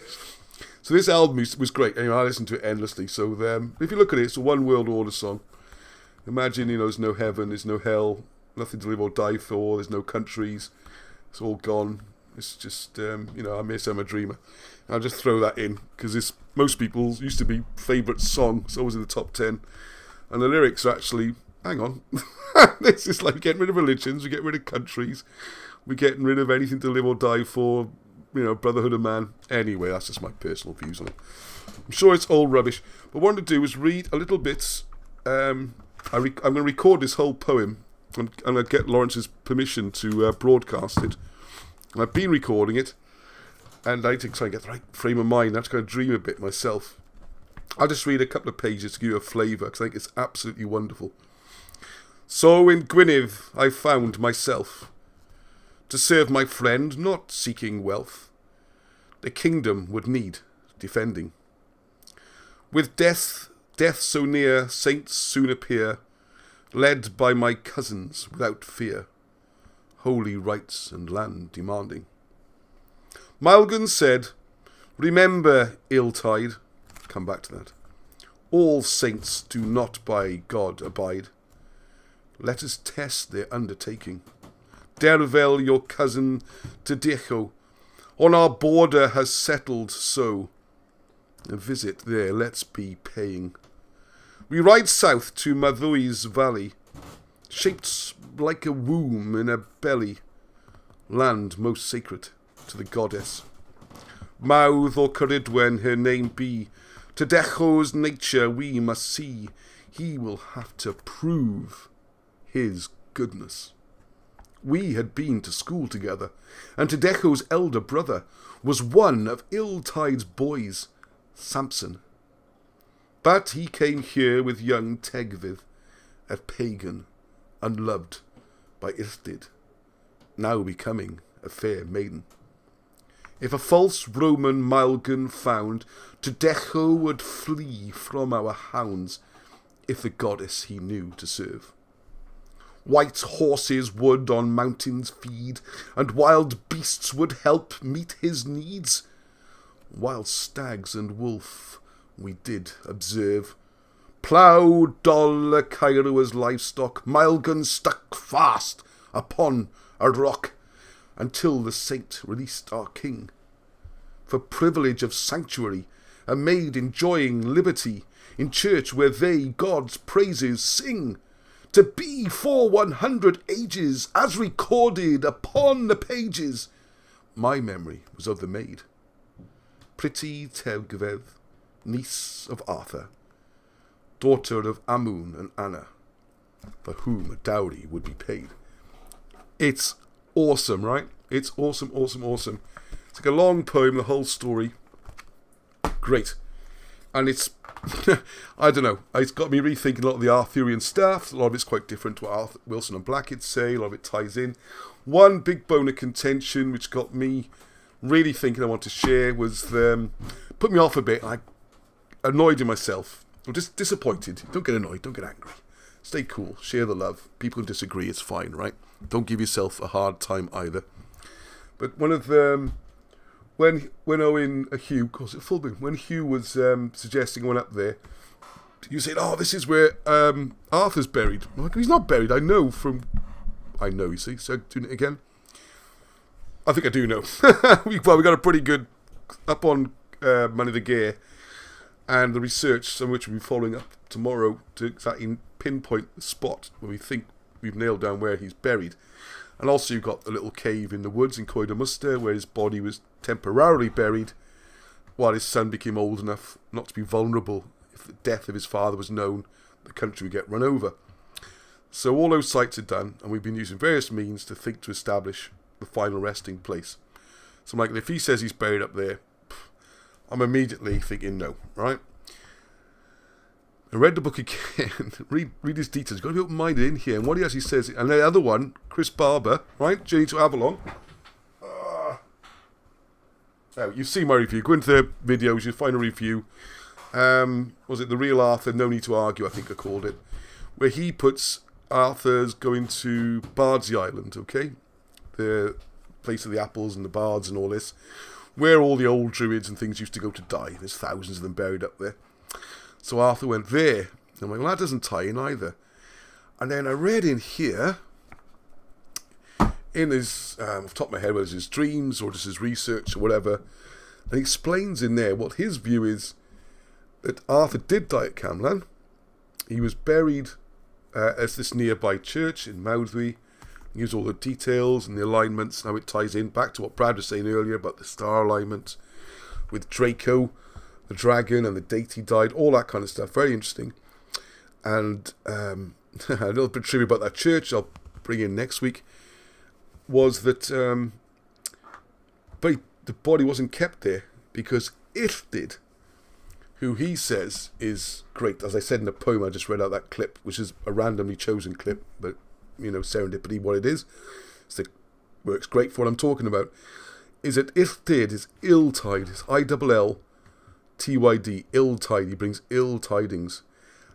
So this album was great. Anyway, I listened to it endlessly. So if you look at it, it's a One World Order song. Imagine, there's no heaven, there's no hell, nothing to live or die for, there's no countries. It's all gone. It's just, I'm a dreamer. And I'll just throw that in, because most people's used to be favourite song. It's always in the top 10. And the lyrics are actually... Hang on. This is like getting rid of religions, we're getting rid of countries, we're getting rid of anything to live or die for, Brotherhood of Man. Anyway, that's just my personal views on it. I'm sure it's all rubbish. But what I'm going to do is read a little bit. I'm going to record this whole poem. I'm going to get Lawrence's permission to broadcast it. And I've been recording it. And I need to try and get the right frame of mind. I'm just going to dream a bit myself. I'll just read a couple of pages to give you a flavour, because I think it's absolutely wonderful. So in Gwynedd I found myself, to serve my friend, not seeking wealth. The kingdom would need defending. With death so near, saints soon appear, led by my cousins without fear, holy rights and land demanding. Maelgwn said, remember, Illtyd, come back to that, all saints do not by God abide. Let us test their undertaking. Dervel, your cousin, to Dicho, on our border has settled so. A visit there let's be paying. We ride south to Maddwy's valley, shaped like a womb in a belly, land most sacred to the goddess. Mouth or Corridwen her name be, to Decho's nature we must see, he will have to prove his goodness. We had been to school together, and Decho's elder brother was one of Illtyd's boys, Samson. But he came here with young Tegvith, a pagan, unloved by Illtyd, now becoming a fair maiden. If a false Roman Maelgwn found, to Decho would flee from our hounds, if the goddess he knew to serve. White horses would on mountains feed, and wild beasts would help meet his needs. Wild stags and wolf we did observe. Plough Dol Cairo's livestock, Maelgwn stuck fast upon a rock, until the saint released our king. For privilege of sanctuary, a maid enjoying liberty, in church where they God's praises sing, to be for 100 ages, as recorded upon the pages. My memory was of the maid, pretty Tegveth, niece of Arthur, daughter of Amun and Anna, for whom a dowry would be paid. It's awesome, right? It's awesome, awesome, awesome. It's like a long poem, the whole story. Great. And it's, I don't know, it's got me rethinking a lot of the Arthurian stuff. A lot of it's quite different to what Wilson and Blackett say. A lot of it ties in. One big bone of contention which got me really thinking I want to share was, put me off a bit. I annoyed in myself. I'm just disappointed. Don't get annoyed. Don't get angry. Stay cool. Share the love. People disagree. It's fine, right? Don't give yourself a hard time either. But one of them, when Hugh, of course, when Hugh was suggesting one up there, you said, "Oh, this is where Arthur's buried." I'm like, he's not buried. I know. You see. So doing it again. I think I do know. we got a pretty good up on Money the Gear and the research, some of which we'll be following up tomorrow to exactly pinpoint the spot where we think we've nailed down where he's buried. And also you've got the little cave in the woods in Coed Muster where his body was temporarily buried while his son became old enough not to be vulnerable. If the death of his father was known, the country would get run over. So all those sites are done, and we've been using various means to establish the final resting place. So I'm like, if he says he's buried up there, I'm immediately thinking no, right? I read the book again, read his details. You've got to be open-minded in here. And what he actually says, and the other one, Chris Barber, right? Journey to Avalon. Now, you've seen my review. Go into the videos, you'll find a review. Was it The Real Arthur? No Need to Argue, I think I called it. Where he puts Arthur's going to Bardsey Island, okay? The place of the apples and the bards and all this. Where all the old druids and things used to go to die. There's thousands of them buried up there. So Arthur went there. I'm like, well, that doesn't tie in either. And then I read in here, in his, off the top of my head, whether it's his dreams or just his research or whatever, and he explains in there what his view is, that Arthur did die at Camlan. He was buried at this nearby church in Maelgwn, Gives all the details and the alignments, how it ties in back to what Brad was saying earlier about the star alignment with Draco, the dragon, and the date he died, all that kind of stuff. Very interesting. And a little bit of trivia about that church I'll bring in next week was that but the body wasn't kept there because Illtyd, who he says is great, as I said in the poem I just read out that clip, which is a randomly chosen clip, but serendipity what it is, so it works great for what I'm talking about, is that Illtyd is Illtyd, it's Illtyd, Illtyd, he brings ill tidings,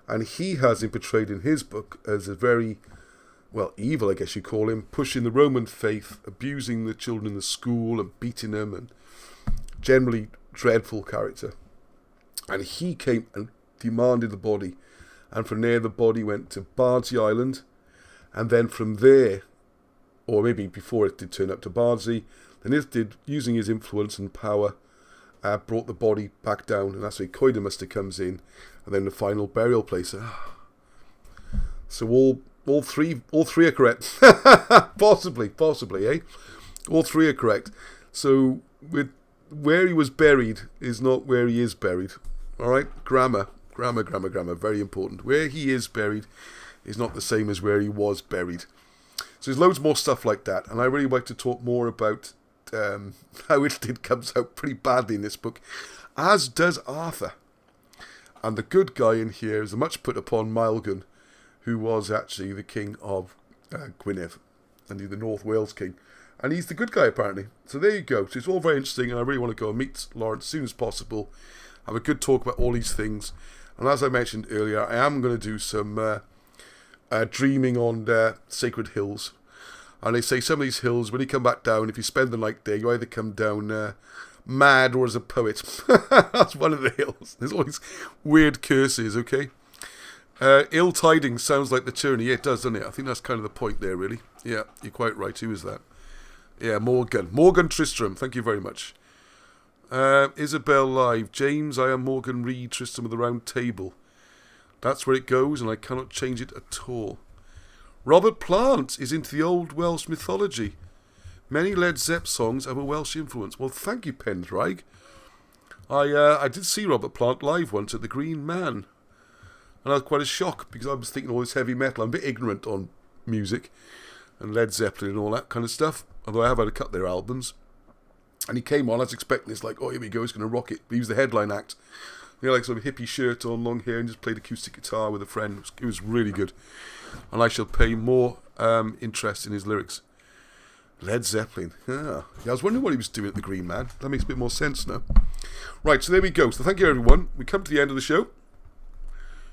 and he has him portrayed in his book as a very, well, evil, I guess you call him, pushing the Roman faith, abusing the children in the school and beating them, and generally dreadful character. And he came and demanded the body, and from there the body went to Bardsey Island, and then from there, or maybe before it did turn up to Bardsey, then it did, using his influence and power, brought the body back down, and that's where Coidamuster comes in, and then the final burial place. So all three are correct. possibly, eh? All three are correct. So with where he was buried is not where he is buried. All right, grammar, very important. Where he is buried is not the same as where he was buried. So there's loads more stuff like that, and I really like to talk more about how Illtyd comes out pretty badly in this book, as does Arthur. And the good guy in here is a much put upon Maelgwn, who was actually the king of Gwynedd, and he's the North Wales king. And he's the good guy, apparently. So there you go. So it's all very interesting, and I really want to go and meet Lawrence as soon as possible, have a good talk about all these things. And as I mentioned earlier, I am going to do some dreaming on sacred hills. And they say some of these hills, when you come back down, if you spend the night there, you either come down mad or as a poet. That's one of the hills. There's all these weird curses, okay? Ill tidings sounds like the tyranny. Yeah, it does, doesn't it? I think that's kind of the point there, really. Yeah, you're quite right. Who is that? Yeah, Morgan Tristram. Thank you very much. Isabel Live. James, I am Morgan Reed, Tristram of the Round Table. That's where it goes, and I cannot change it at all. Robert Plant is into the old Welsh mythology. Many Led Zepp songs have a Welsh influence. Well, thank you, Pendraig. I did see Robert Plant live once at the Green Man. And I was quite a shock, because I was thinking all this heavy metal. I'm a bit ignorant on music and Led Zeppelin and all that kind of stuff, although I have had a cut of their albums. And he came on, I was expecting this, like, oh, here we go, he's going to rock it. But he was the headline act. He had like sort of hippie shirt on, long hair, and just played acoustic guitar with a friend. It was really good. And I shall pay more interest in his lyrics. Led Zeppelin. Yeah, I was wondering what he was doing at the Green Man. That makes a bit more sense now. Right, so there we go. So thank you, everyone. We come to the end of the show.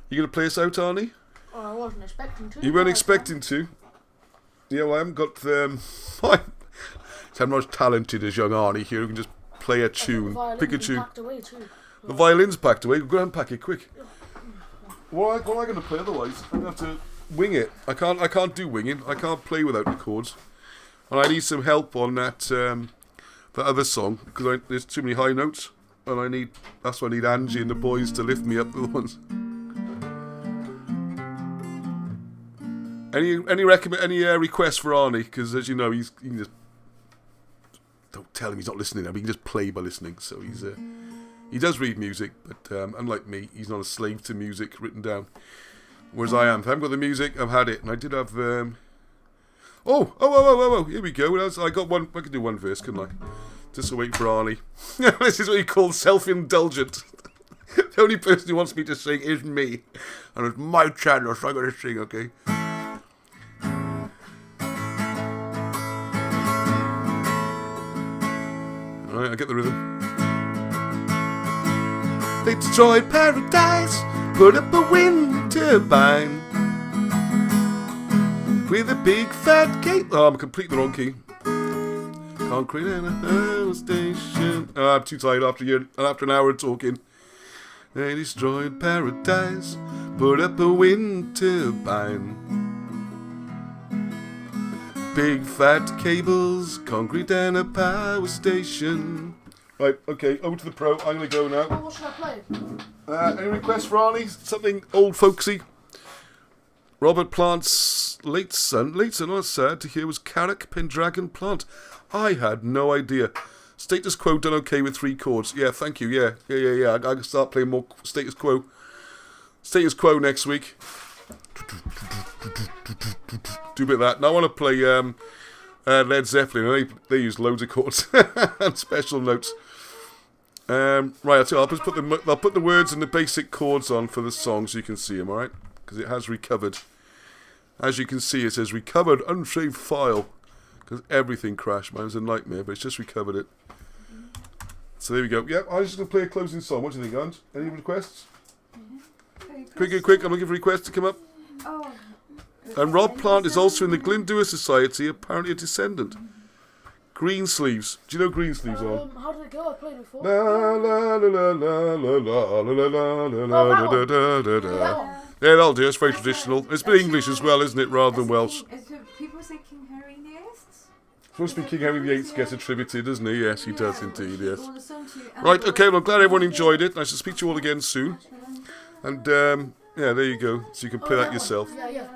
You going to play us out, Arnie? Oh, I wasn't expecting to. You weren't expecting to? Yeah, well, I haven't got... I'm not as talented as young Arnie here who can just play a tune, pick a tune. Packed away too. The violin's packed away. We'll go and unpack it quick. What am I going to play otherwise? I'm going to have to wing it. I can't do winging. I can't play without the chords. And I need some help on that other song, because there's too many high notes. And that's why I need Angie and the boys to lift me up the ones. Any requests for Arnie? Because as you know, he can just, don't tell him he's not listening now, but he can just play by listening. So he does read music, but unlike me, he's not a slave to music written down. Whereas I am. If I haven't got the music, I've had it. And I did have... Oh, here we go. I got one. I can do one verse, couldn't I? Just wait for Arnie. This is what you call self-indulgent. The only person who wants me to sing is me. And it's my channel, so I'm going to sing, okay? Alright, I get the rhythm. They destroyed paradise, put up a wind turbine with a big fat cake. Oh, I'm completely the wrong key. Concrete and a power station. Oh, I'm too tired after an hour of talking. They destroyed paradise, put up a wind turbine. Big fat cables, concrete and a power station. Right, okay, over to the pro. I'm going to go now. What should I play? Any requests for Arnie? Something old folksy? Robert Plant's late son, not sad to hear, was Carrick Pendragon Plant. I had no idea. Status Quo done okay with 3 chords. Yeah, thank you. Yeah. I can start playing more Status Quo. Status Quo next week. Do a bit of that. Now I want to play Led Zeppelin. They use loads of chords and special notes. Right, I'll just put the words and the basic chords on for the song so you can see them, alright? Because it has recovered. As you can see, it says recovered unsaved file. Because everything crashed, man. It was a nightmare, but it's just recovered it. So there we go. Yep, I was just going to play a closing song. What do you think, Aunt? Any requests? Quick. I'm going to give a request to come up. Oh. And Rob Plant is also in the Glyndŵr Society, apparently a descendant. Greensleeves. Do you know Greensleeves, on? How did it go? I played it before. La la la la la la la la la la la da da. Yeah, that'll do. It's very traditional. It's been English as well, isn't it, rather than Welsh? People say King Henry VIII. Supposed to be King Henry VIII gets attributed, doesn't he? Yes, he does indeed, yes. Right, okay, well, I'm glad everyone enjoyed it. I shall speak to you all again soon. And, yeah, there you go. So you can play that yourself. Yeah.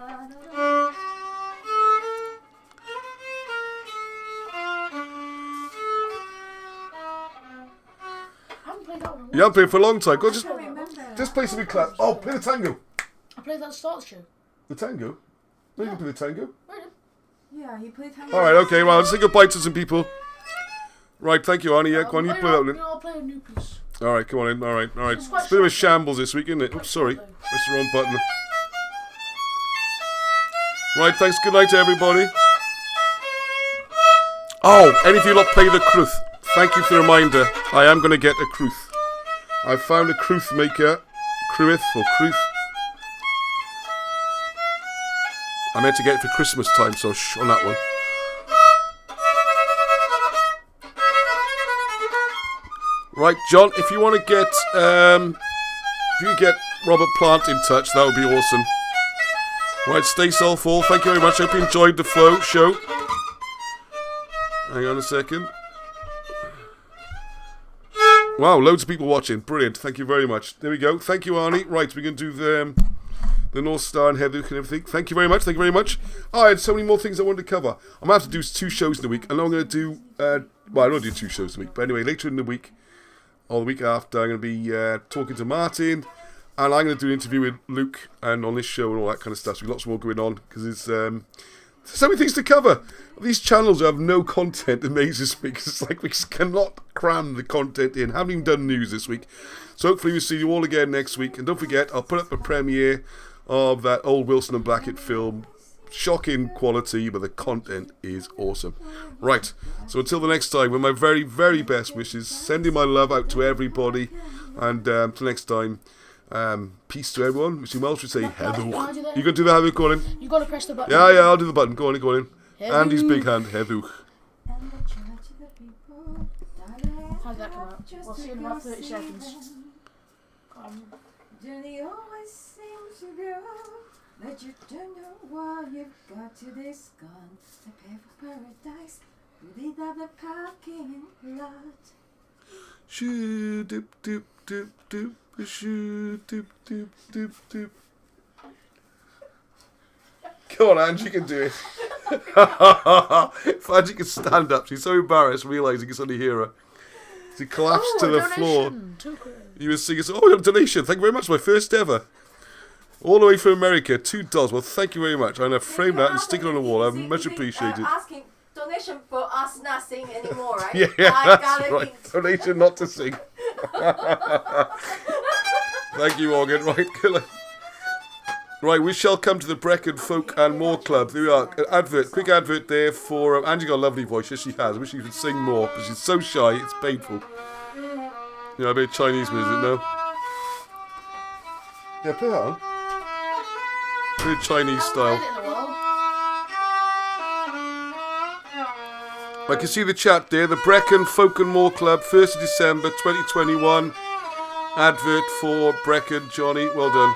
You haven't played for a long time. Go on, just play something class. Oh, play the tango. I played that start show. The tango? No, you can play the tango. Yeah, he played tango. Alright, okay, well, I'll say goodbye to some people. Right, thank you, Arnie. Yeah, go on, you play that one. I'll play a new piece. Alright, come on in. Alright. It's a bit of a shambles this week, isn't it? Oops, sorry. Press the wrong button. Right, thanks. Good night to everybody. Oh, any of you lot play the Cruth? Thank you for the reminder. I am going to get a Cruth. I found a Cruth maker. Cruith or Cruth. I meant to get it for Christmas time, so shh on that one. Right, John, if you want to get, Robert Plant in touch, that would be awesome. Right, stay soulful. Thank you very much. Hope you enjoyed the flow show. Hang on a second. Wow, loads of people watching. Brilliant. Thank you very much. There we go. Thank you, Arnie. Right, we're going to do the North Star and Heather and everything. Thank you very much. Thank you very much. Oh, I had so many more things I wanted to cover. I'm going to have to do 2 shows in the week. And I'm going to do, well, I don't do 2 shows in the week. But anyway, later in the week, or the week after, I'm going to be talking to Martin. And I'm going to do an interview with Luke and on this show and all that kind of stuff. So lots more going on because there's so many things to cover. These channels have no content amazes me because it's like we just cannot cram the content in. Haven't even done news this week. So hopefully we'll see you all again next week. And don't forget, I'll put up a premiere of that old Wilson and Blackett film. Shocking quality, but the content is awesome. Right, so until the next time, with my very, very best wishes, sending my love out to everybody. And till next time, peace to everyone. Mr. Welsh would say hello. You going to do the hello, Colin? You got to press the button. Yeah, I'll do the button. Go on in. Andy's big hand, hello. How'd that come out? We'll see you in about 30 seconds. Journey always seems to go, but you don't know what you've got to this gun. I pay for paradise, who did have the parking lot? Shoo dip dip dip dip, shoo dip dip dip dip. Come on, Angie, you can do it. If Angie can stand up, she's so embarrassed realising it's only hear her. She collapsed to the floor. You were singing, oh, a donation. Thank you very much. My first ever. All the way from America, $2. Well, thank you very much. I'm going to frame that and stick it on the wall. I much appreciate it. Asking donation for us not singing anymore, right? Yeah, that's right. Donation not to sing. Thank you, Morgan. Right, right, we shall come to the Brecon Folk and More Club. There we are. An quick advert there for Angie. Got a lovely voice. Yes, she has. I wish she could sing more, but she's so shy. It's painful. You know, a bit of Chinese music, no? Yeah, play that on. A bit of Chinese style. I can see the chat there. The Brecon Folk and More Club, 1st of December 2021. Advert for Brecon. Johnny, well done.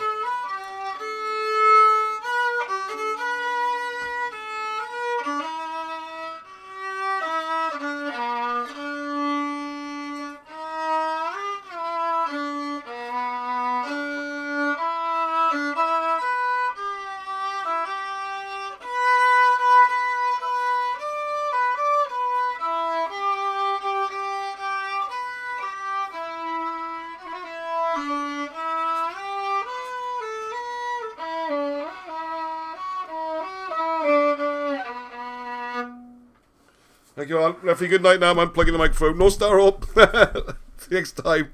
Thank you all. Referee, good night now. I'm unplugging the microphone. No star up. See you next time.